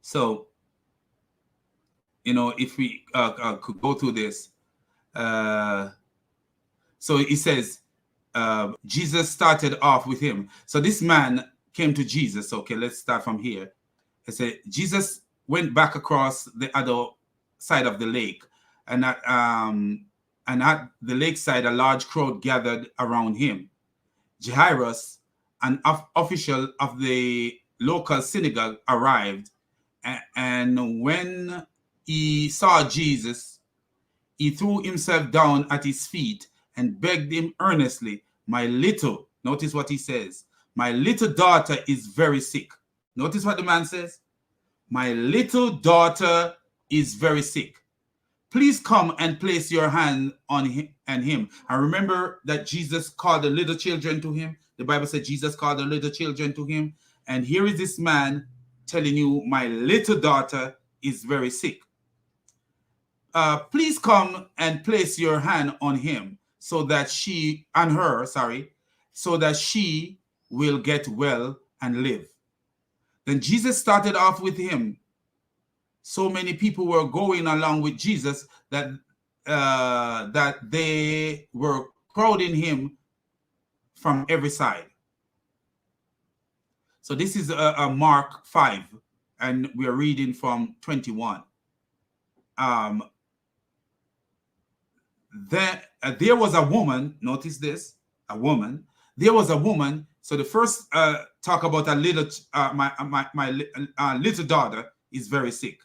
So, you know, if we could go through this. So it says, Jesus started off with him. So this man came to Jesus. Okay, let's start from here. It said, Jesus went back across the other side of the lake. And at the lakeside, a large crowd gathered around him. Jairus, an official of the local synagogue, arrived. And when he saw Jesus, he threw himself down at his feet and begged him earnestly, notice what he says, my little daughter is very sick. Notice what the man says. My little daughter is very sick. Please come and place your hand on him and him. And remember that Jesus called the little children to him. The Bible said Jesus called the little children to him. And here is this man telling you, my little daughter is very sick. Please come and place your hand on him so that she will get well and live. Then Jesus started off with him. So many people were going along with Jesus that they were crowding him from every side. So this is Mark 5, and we are reading from 21. There was a woman, notice this, a woman. There was a woman. So the first talk about a little, my little daughter is very sick.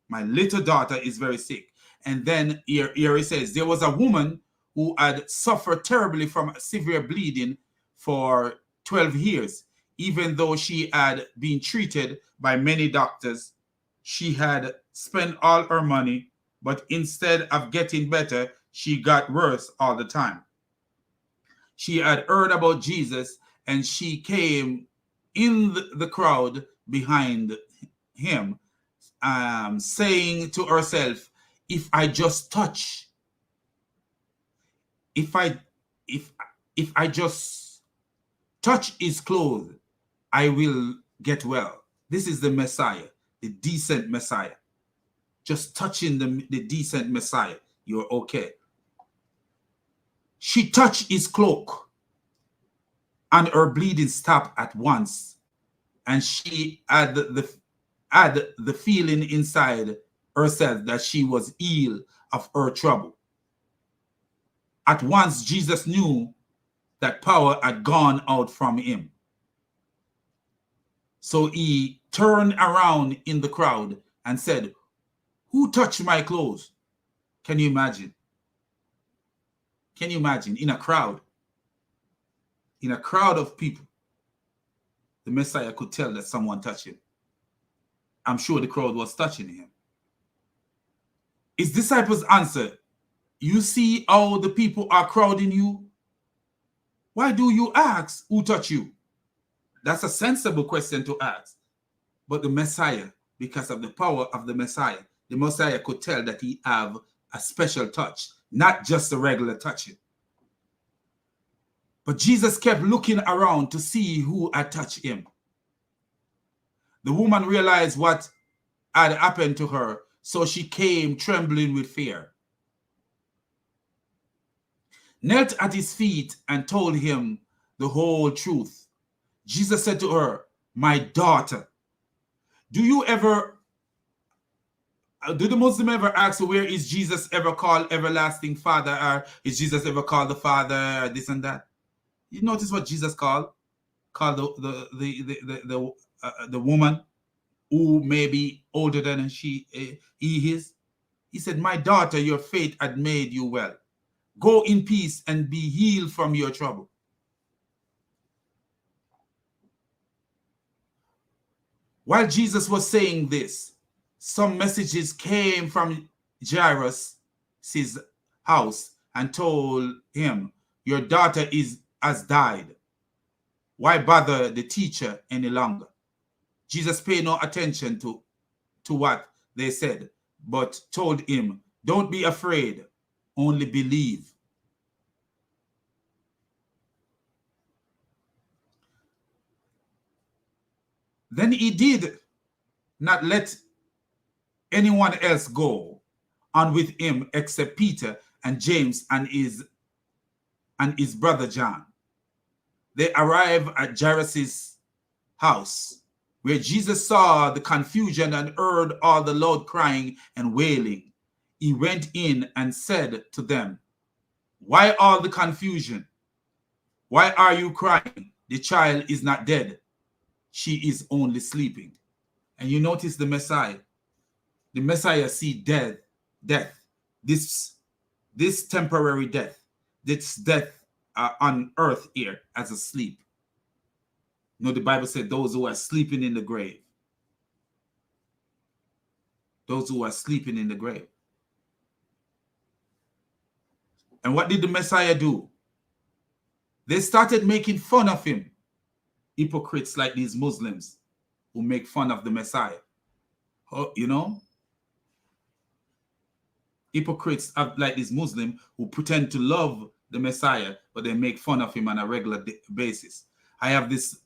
My little daughter is very sick. And then here it says, there was a woman who had suffered terribly from severe bleeding for 12 years. Even though she had been treated by many doctors, she had spent all her money, but instead of getting better, she got worse all the time. She had heard about Jesus, and she came in the crowd behind him, saying to herself, if I just touch his clothes, I will get well. This is the Messiah, the decent Messiah. Just touching the decent Messiah, you're okay. She touched his cloak, and her bleeding stopped at once. And she had the feeling inside herself that she was healed of her trouble. At once, Jesus knew that power had gone out from him. So he turned around in the crowd and said, who touched my clothes? Can you imagine? Can you imagine? In a crowd of people, the Messiah could tell that someone touched him. I'm sure the crowd was touching him. His disciples answered, you see how the people are crowding you? Why do you ask who touched you? That's a sensible question to ask. But the Messiah, because of the power of the Messiah could tell that he have a special touch, not just a regular touching. But Jesus kept looking around to see who had touched him. The woman realized what had happened to her, so she came trembling with fear. knelt at his feet and told him the whole truth. Jesus said to her, "My daughter, do the Muslim ever ask, where is Jesus ever called everlasting Father, or is Jesus ever called the Father, or this and that? You notice what Jesus called the woman who may be older than he is. He said, "My daughter, your faith had made you well. Go in peace and be healed from your trouble." While Jesus was saying this, some messages came from Jairus' house and told him, "Your daughter has died. Why bother the teacher any longer?" Jesus paid no attention to what they said, but told him, "Don't be afraid, only believe." Then he did not let anyone else go on with him except Peter and James and his brother John. They arrived at Jairus' house, where Jesus saw the confusion and heard all the loud crying and wailing. He went in and said to them, "Why all the confusion? Why are you crying? The child is not dead. She is only sleeping." And you notice the Messiah. The Messiah see death, this temporary death, this death on earth here as a sleep. No, the Bible said those who are sleeping in the grave. Those who are sleeping in the grave. And what did the Messiah do? They started making fun of him. Hypocrites like these Muslims who make fun of the Messiah. Oh, you know? Hypocrites like this Muslim who pretend to love the Messiah, but they make fun of him on a regular basis. I have this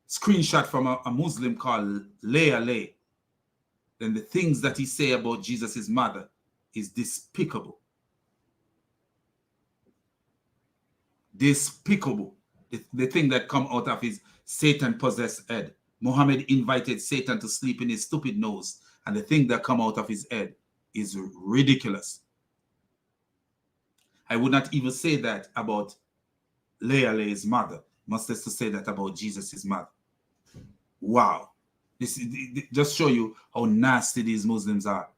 screenshot from a Muslim called Leah. Then the things that he say about Jesus' mother is despicable. Despicable. The thing that come out of his Satan-possessed head. Muhammad invited Satan to sleep in his stupid nose, and the thing that come out of his head is ridiculous. I would not even say that about Leah's mother, much less to say that about Jesus' mother. Wow. This just show you how nasty these Muslims are.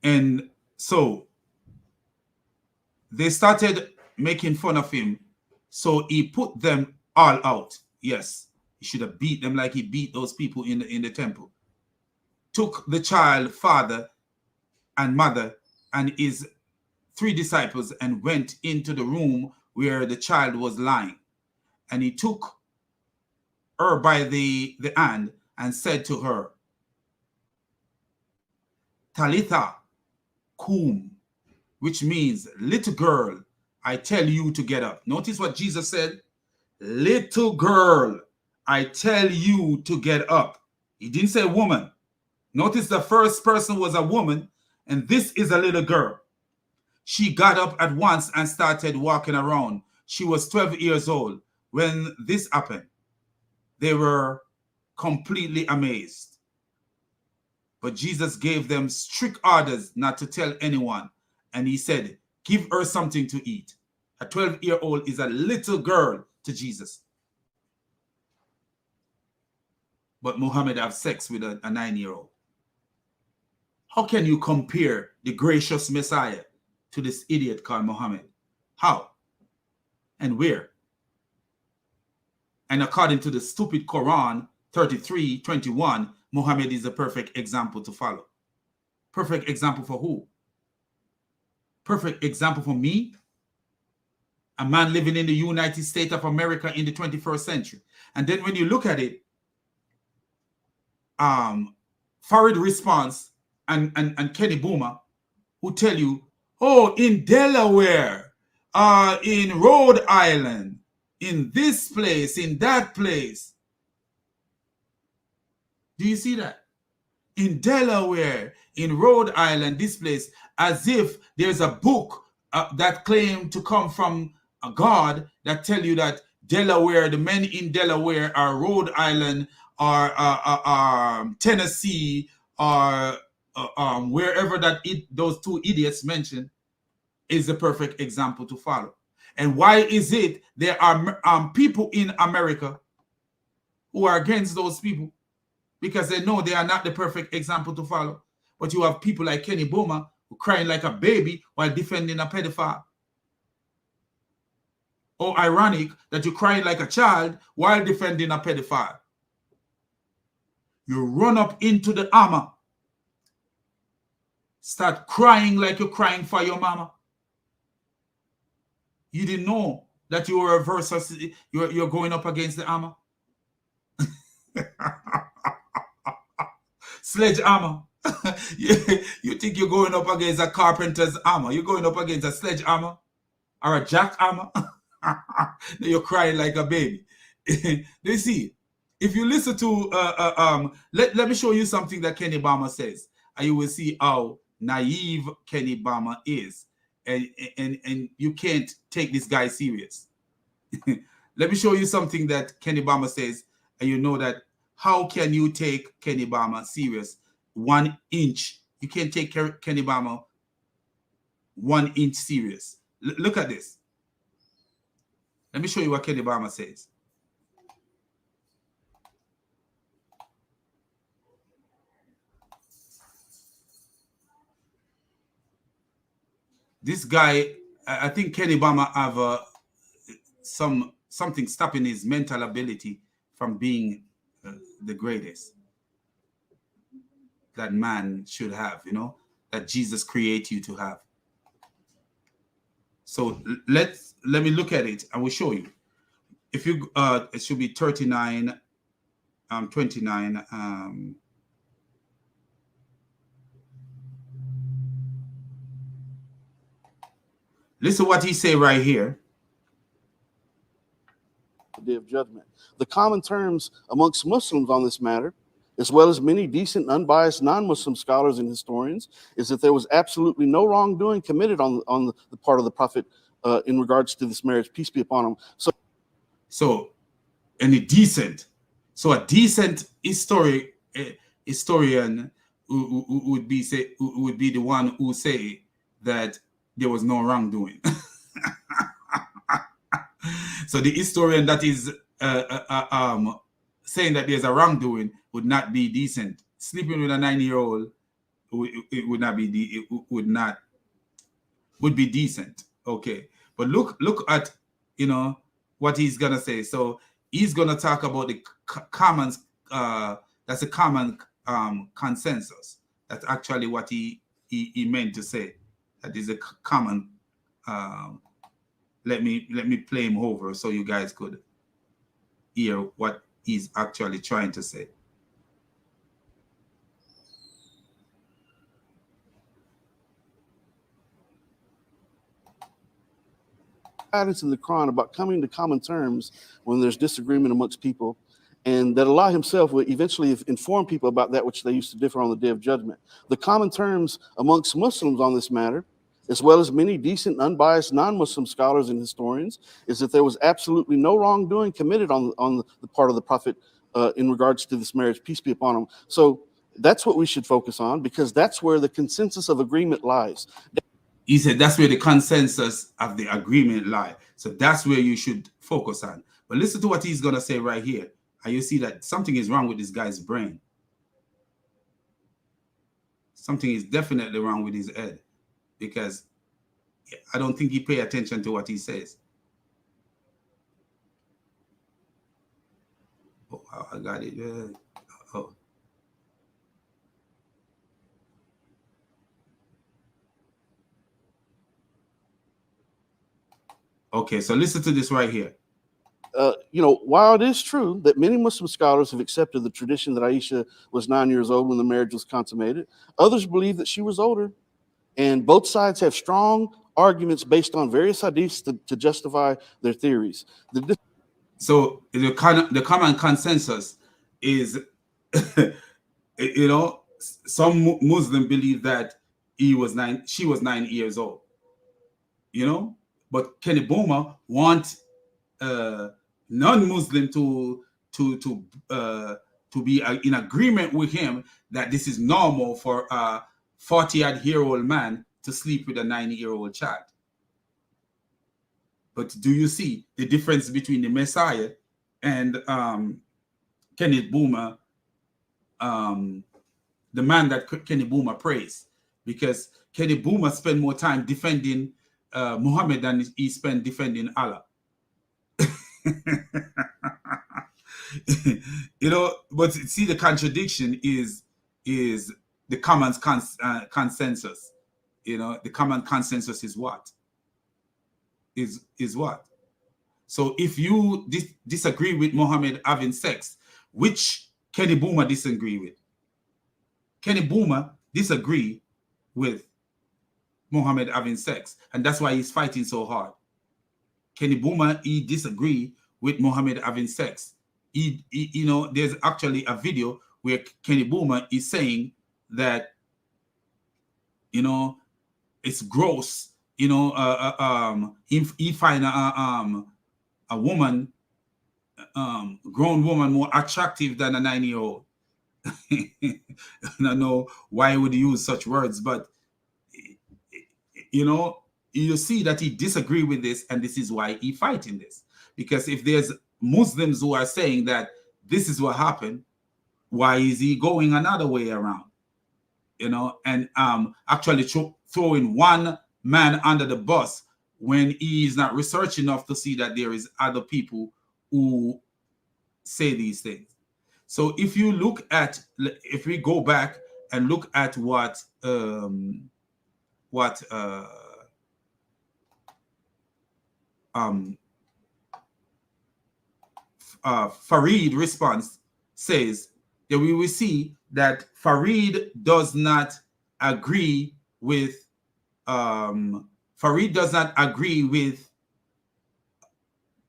And so they started making fun of him. So he put them all out. Yes, he should have beat them like he beat those people in the temple. Took the child, father and mother, and his 3 disciples and went into the room where the child was lying. And he took her by the hand and said to her, "Talitha kum," which means, "Little girl, I tell you to get up." Notice what Jesus said. "Little girl, I tell you to get up." He didn't say woman. Notice the first person was a woman, and this is a little girl. She got up at once and started walking around. She was 12 years old when this happened. They were completely amazed. But Jesus gave them strict orders not to tell anyone. And he said, "Give her something to eat." A 12-year-old is a little girl to Jesus. But Muhammad have sex with a 9-year-old. How can you compare the gracious Messiah to this idiot called Muhammad? How? And where? And according to the stupid Quran 33:21, Muhammad is a perfect example to follow. Perfect example for who? Perfect example for me? A man living in the United States of America in the 21st century. And then when you look at it, Farid Response and Kenny Bomer, who tell you, oh, in Delaware, in Rhode Island, in this place, in that place. Do you see that? in Delaware, in Rhode Island, this place, as if there's a book that claim to come from a God that tell you that Delaware, the men in Delaware, or Rhode Island, or Tennessee, or wherever that those two idiots mentioned, is the perfect example to follow. And why is it there are people in America who are against those people? Because they know they are not the perfect example to follow. But you have people like Kenny Bomer who crying like a baby while defending a pedophile. Or ironic that you're crying like a child while defending a pedophile. You run up into the armor, start crying like you're crying for your mama. You didn't know that you were versus you're going up against the armor. Sledgehammer. You think you're going up against a carpenter's hammer? You're going up against a sledgehammer or a jackhammer? You're crying like a baby. You see, if you listen to let me show you something that Kenny Bomer says, and you will see how naive Kenny Bomer is, and you can't take this guy serious. Let me show you something that Kenny Bomer says, and you know that how can you take Kenny Bomer serious? 1 inch. You can't take Kenny Bomer 1 inch serious. Look at this. Let me show you what Kenny Bomer says. This guy, I think Kenny Bomer have something stopping his mental ability from being the greatest that man should have, that Jesus created you to have. So let me look at it and we'll show you. If you it should be 39 29 listen what he say right here. The Day of Judgment. The common terms amongst Muslims on this matter, as well as many decent, unbiased non-Muslim scholars and historians, is that there was absolutely no wrongdoing committed on the part of the Prophet in regards to this marriage, peace be upon him. So a decent historian would be the one who say that there was no wrongdoing. So the historian that is saying that there's a wrongdoing would not be decent. Sleeping with a 9-year-old would be decent. Okay, but look at what he's gonna say. So he's gonna talk about the common that's a common consensus. That's actually what he meant to say. That is a common. Let me play him over so you guys could hear what he's actually trying to say. Guidance in the Quran about coming to common terms when there's disagreement amongst people, and that Allah himself will eventually inform people about that which they used to differ on the Day of Judgment. The common terms amongst Muslims on this matter, as well as many decent, unbiased non-Muslim scholars and historians, is that there was absolutely no wrongdoing committed on the part of the Prophet in regards to this marriage, peace be upon him. So that's what we should focus on, because that's where the consensus of agreement lies. He said that's where the consensus of the agreement lie. So that's where you should focus on. But listen to what he's going to say right here. And you see that something is wrong with this guy's brain. Something is definitely wrong with his head, because I don't think he pay attention to what he says. Oh, I got it. Oh. Okay, so listen to this right here. While it is true that many Muslim scholars have accepted the tradition that Aisha was 9 years old when the marriage was consummated, others believe that she was older. And both sides have strong arguments based on various hadiths to justify their theories. So the common consensus is, some Muslim believe that she was 9 years old, you know. But Kenny Bomer want non-Muslim to be in agreement with him that this is normal for a 40-year-old man to sleep with a 9-year-old child. But do you see the difference between the Messiah and Kenneth Boomer, the man that Kenny Boomer praised? Because Kenny Boomer spent more time defending Muhammad than he spent defending Allah. You know, but see, the contradiction is the common consensus. You know, the common consensus is what? Is what? So if you disagree with Muhammad having sex, which Kenny Boomer disagree with? Kenny Boomer disagree with Muhammad having sex, and that's why he's fighting so hard. Kenny Boomer, he disagree with Muhammad having sex. He you know, there's actually a video where Kenny Boomer is saying that, you know, it's gross. You know, if he find a woman, grown woman, more attractive than a 9-year-old. I don't know why would he use such words, but you know, you see that he disagree with this, and this is why he fighting this. Because if there's Muslims who are saying that this is what happened, why is he going another way around? You know, and actually throwing one man under the bus when he is not research enough to see that there is other people who say these things. So if you look at, if we go back and look at what Farid response says, that we will see that Farid does not agree with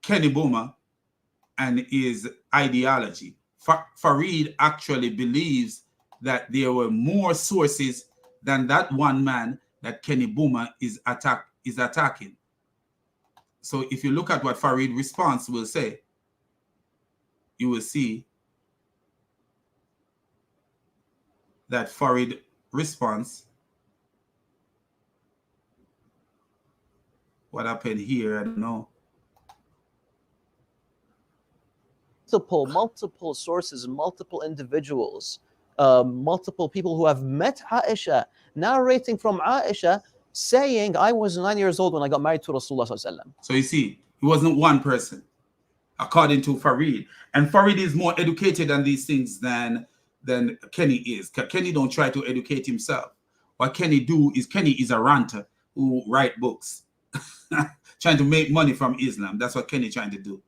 Kenny Boomer and his ideology. Farid actually believes that there were more sources than that one man that Kenny Boomer is attacking. So if you look at what Farid response will say, you will see that Farid response. What happened here? I don't know. Multiple sources, multiple individuals, multiple people who have met Aisha, narrating from Aisha, saying, I was 9 years old when I got married to Rasulullah. So you see, it wasn't one person, according to Farid. And Farid is more educated on these things than Kenny is. Kenny don't try to educate himself. What Kenny do is, Kenny is a ranter who write books, trying to make money from Islam. That's what Kenny trying to do.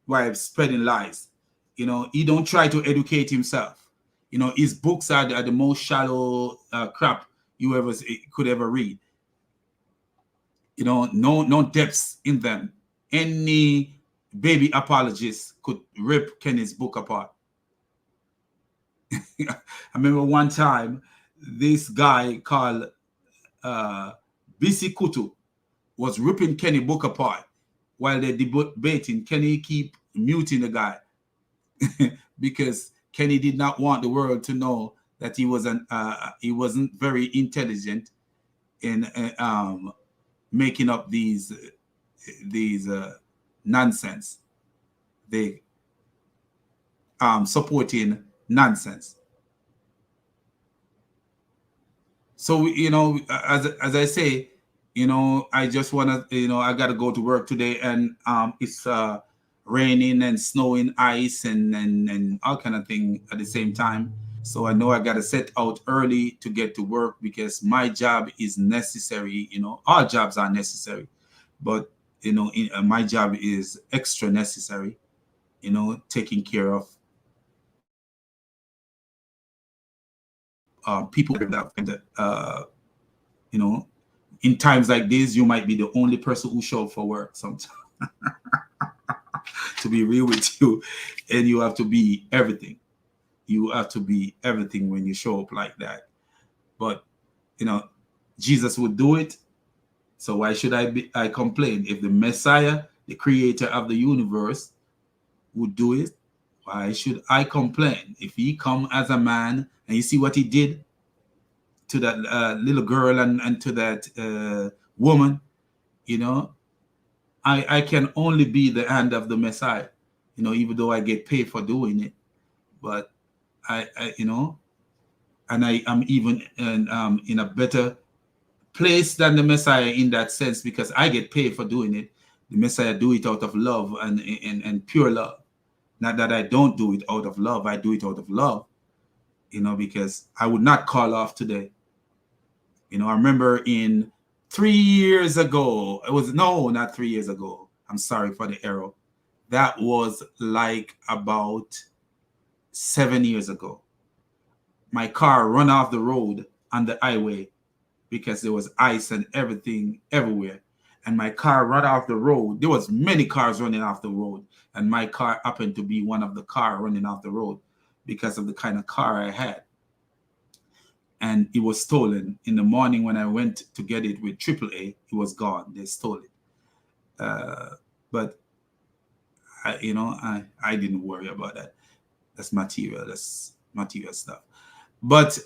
While spreading lies. You know, he don't try to educate himself. You know, his books are the most shallow crap you could ever read. You know, no depths in them. Any baby apologist could rip Kenny's book apart. I remember one time this guy called Bisi Kutu was ripping Kenny book apart while they're debating. Kenny keep muting the guy because Kenny did not want the world to know that he wasn't very intelligent in making up these nonsense. They supporting nonsense. So, you know, as I say, you know, I just want to, you know, I got to go to work today, and it's raining and snowing, ice and all kind of thing at the same time. So I know I got to set out early to get to work because my job is necessary. You know, all jobs are necessary, but, you know, my job is extra necessary, you know, taking care of people that, you know, in times like this, you might be the only person who show up for work sometimes. To be real with you, and you have to be everything. you have to be everything when you show up like that. But Jesus would do it. So why should I complain? If the Messiah, the creator of the universe, would do it, why should I complain? If he come as a man, and you see what he did to that little girl and to that woman, I can only be the hand of the Messiah, even though I get paid for doing it. But I and I am even in a better place than the Messiah in that sense, because I get paid for doing it. The Messiah do it out of love and pure love. Not that I don't do it out of love. I do it out of love, because I would not call off today. I remember 3 years ago, not 3 years ago. I'm sorry for the error. That was like about 7 years ago. My car run off the road on the highway because there was ice and everything everywhere. And my car run off the road. There was many cars running off the road. And my car happened to be one of the car running off the road because of the kind of car I had. And it was stolen. In the morning when I went to get it with AAA, it was gone. They stole it. But I didn't worry about that. That's material. That's material stuff. But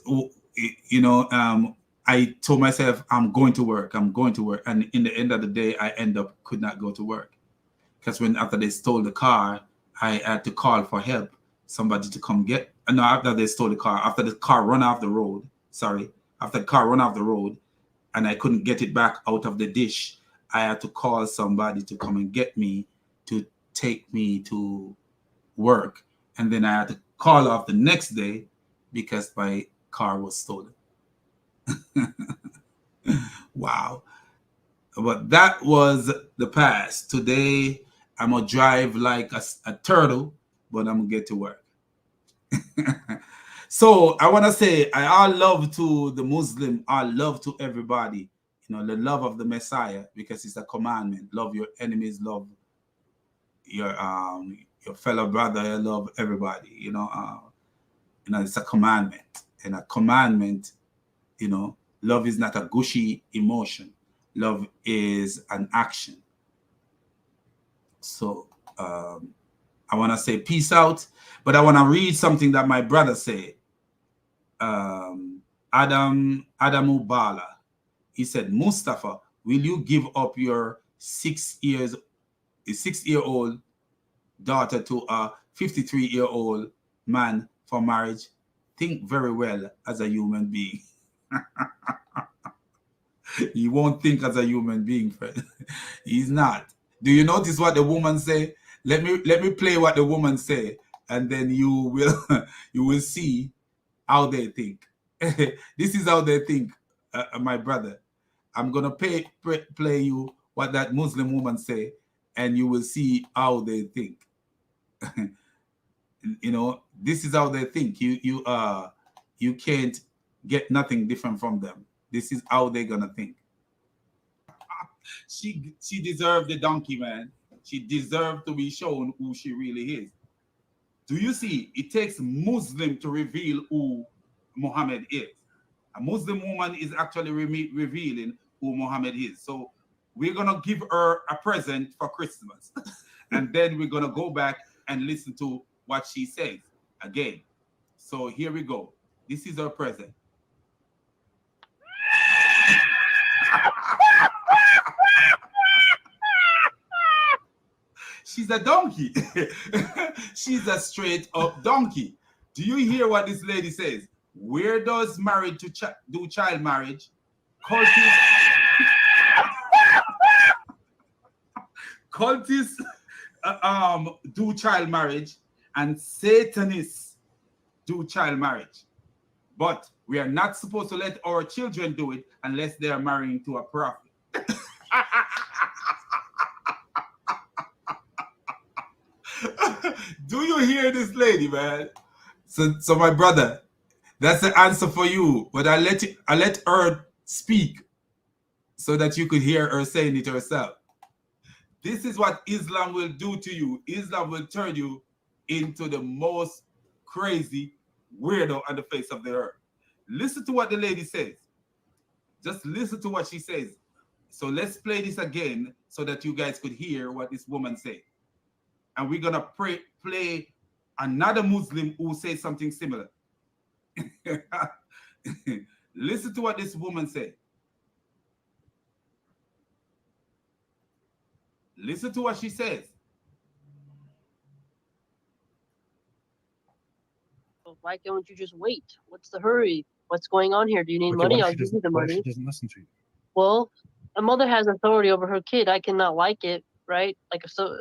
I told myself, I'm going to work. And in the end of the day, I could not go to work. Because after they stole the car, I had to call for help. Somebody to come get. No, after they stole the car, after the car run off the road, and I couldn't get it back out of the dish, I had to call somebody to come and get me, to take me to work. And then I had to call off the next day because my car was stolen. Wow. But that was the past. Today, I'm going to drive like a turtle, but I'm going to get to work. So I want to say, I love to the Muslim, I love to everybody, the love of the Messiah, because it's a commandment. Love your enemies, love your fellow brother, love everybody, it's a commandment. And a commandment, love is not a gushy emotion. Love is an action. So I want to say peace out, but I want to read something that my brother said. Adamu Bala. He said, Mustafa, will you give up your 6-year-old daughter to a 53-year-old man for marriage? Think very well as a human being. He won't think as a human being, friend. He's not. Do you notice what the woman say? Let me play what the woman say, and then you will see how they think. This is how they think, my brother. I'm gonna play you what that Muslim woman say, and you will see how they think. This is how they think. You can't get nothing different from them. This is how they're gonna think. She deserved the donkey, man. She deserved to be shown who she really is. Do you see? It takes Muslim to reveal who Muhammad is. A Muslim woman is actually revealing who Muhammad is. So we're gonna give her a present for Christmas, and then we're gonna go back and listen to what she says again. So here we go. This is her present. She's a donkey. She's a straight up donkey. Do you hear what this lady says? Where does married to do child marriage? Cultists do child marriage, and Satanists do child marriage. But we are not supposed to let our children do it unless they are marrying to a prophet. Do you hear this lady, man? So my brother, that's the answer for you. But I let her speak so that you could hear her saying it herself. This is what Islam will do to you. Islam will turn you into the most crazy weirdo on the face of the earth. Listen to what the lady says. Just listen to what she says. So let's play this again so that you guys could hear what this woman said. And we're gonna play another Muslim who says something similar. Listen to what this woman said. Listen to what she says. Why can't you just wait? What's the hurry? What's going on here? Do you need money? I'll give you the money. She doesn't listen to you. Well, a mother has authority over her kid. I cannot like it, right? Like, so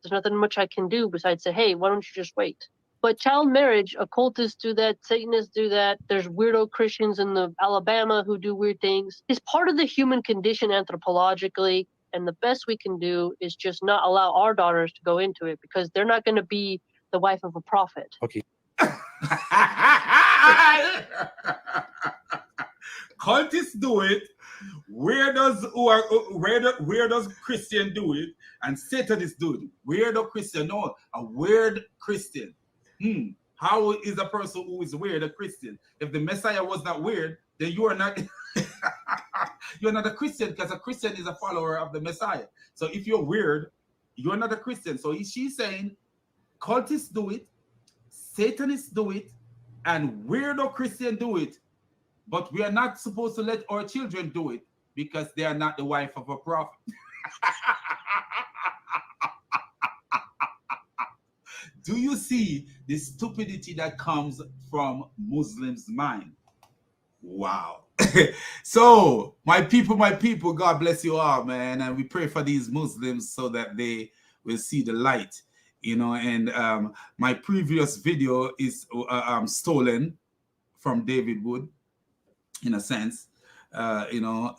there's nothing much I can do besides say, hey, why don't you just wait? But child marriage, occultists do that, Satanists do that. There's weirdo Christians in the Alabama who do weird things. It's part of the human condition anthropologically, and the best we can do is just not allow our daughters to go into it because they're not going to be the wife of a prophet. Okay. Cultists do it. Where does Christian do it? And Satanists do it. Weirdo Christian, no, a weird Christian. How is a person who is weird a Christian? If the Messiah was not weird, then you are not. You're not a Christian because a Christian is a follower of the Messiah. So if you're weird, you're not a Christian. So she's saying, cultists do it, Satanists do it, and weirdo Christian do it. But we are not supposed to let our children do it because they are not the wife of a prophet. Do you see the stupidity that comes from Muslims' mind? Wow. So, my people, God bless you all, man. And we pray for these Muslims so that they will see the light, you know. And my previous video is stolen from David Wood, in a sense. You know,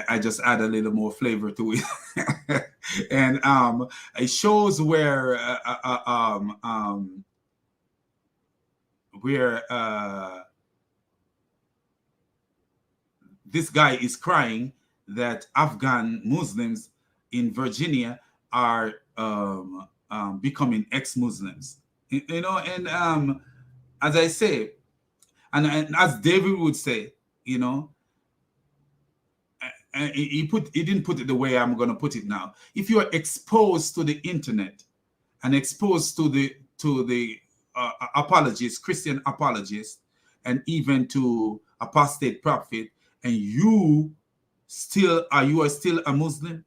I just add a little more flavor to it. And it shows where this guy is crying that Afghan Muslims in Virginia are becoming ex-Muslims. You know, and as I say, and as David would say, you know, and he didn't put it the way I'm going to put it now. If you are exposed to the internet and exposed to the apologists, Christian apologists, and even to apostate prophet, and you are still a Muslim,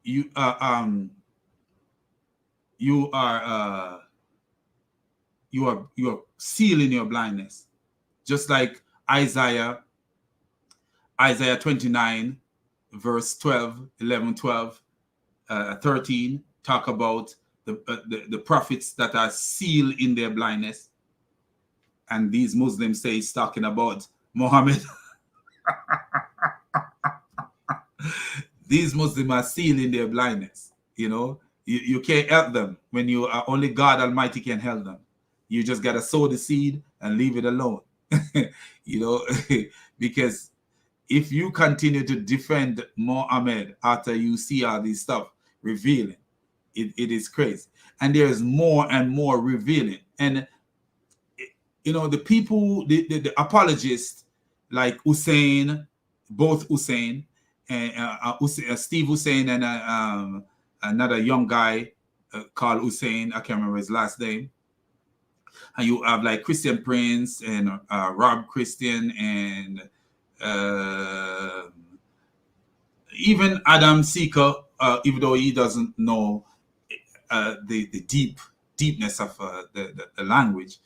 you are sealing your blindness, just like Isaiah 29, verse 12, 11, 12, 13, talk about the prophets that are sealed in their blindness. And these Muslims say it's talking about Muhammad. These Muslims are sealed in their blindness. You know, you can't help them when you are only God Almighty can help them. You just got to sow the seed and leave it alone. You know, because if you continue to defend Muhammad after you see all these stuff revealing, it is crazy. And there's more and more revealing. And, you know, the people, the apologists like Hussein, both Hussein, and Steve Hussein and another young guy called Hussein, I can't remember his last name. And you have like Christian Prince and Rob Christian and even Adam Seeker, even though he doesn't know the deepness of the language,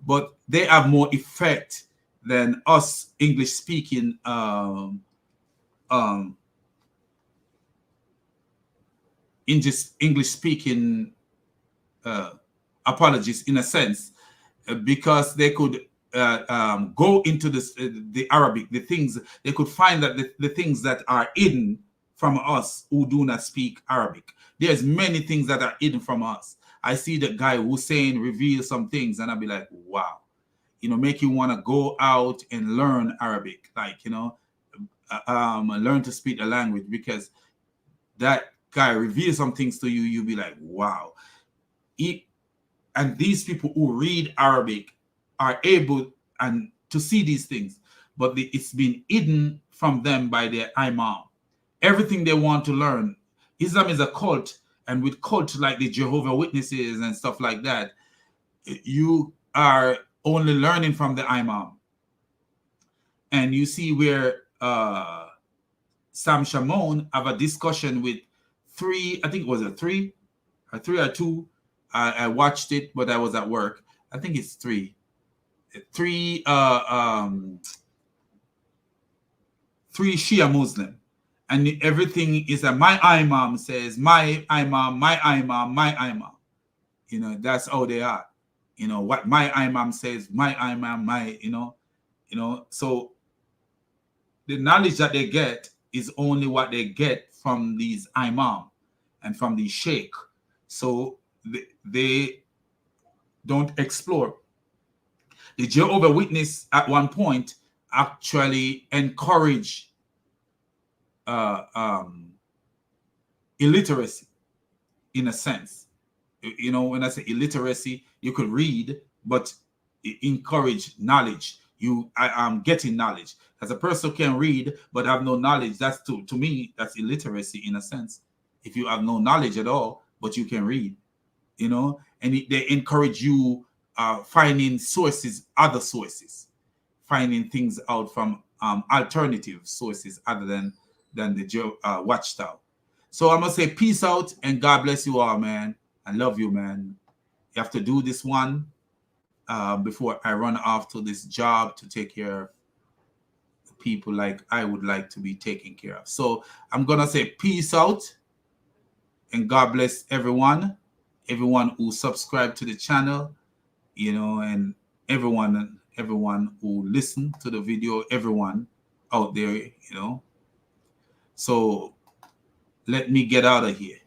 but they have more effect than us English speaking English speaking apologists, in a sense, because they could go into the Arabic, the things they could find, that the things that are hidden from us who do not speak Arabic. There's many things that are hidden from us. I see the guy Hussein reveal some things, and I'll be like, wow, you know, make you want to go out and learn Arabic, like, you know, learn to speak the language, because that guy reveals some things to you. You'll be like, wow. and these people who read Arabic are able and to see these things, but it's been hidden from them by their imam. Everything they want to learn. Islam is a cult, and with cult like the Jehovah Witnesses and stuff like that, you are only learning from the imam. And you see where Sam Shamoun have a discussion with three, I think it was a three or two. I watched it, but I was at work. I think it's three Shia Muslim, and everything is that my imam says, my imam, my imam, my imam. You know, that's how they are. You know, what my imam says, my imam, my, you know, so the knowledge that they get is only what they get from these imam and from the sheikh. So they don't explore. The Jehovah Witness at one point actually encourage illiteracy in a sense. You know, when I say illiteracy, you could read, but encourage knowledge. I am getting knowledge. As a person can read but have no knowledge, that's to me, that's illiteracy in a sense. If you have no knowledge at all, but you can read, you know, and they encourage you finding sources, other sources, finding things out from alternative sources other than the watchtower. So I'm gonna say peace out and God bless you all, man. I love you, man. You have to do this one before I run off to this job to take care of the people like I would like to be taken care of. So I'm gonna say peace out and God bless everyone who subscribed to the channel, you know, and everyone who listened to the video, everyone out there, you know. So let me get out of here.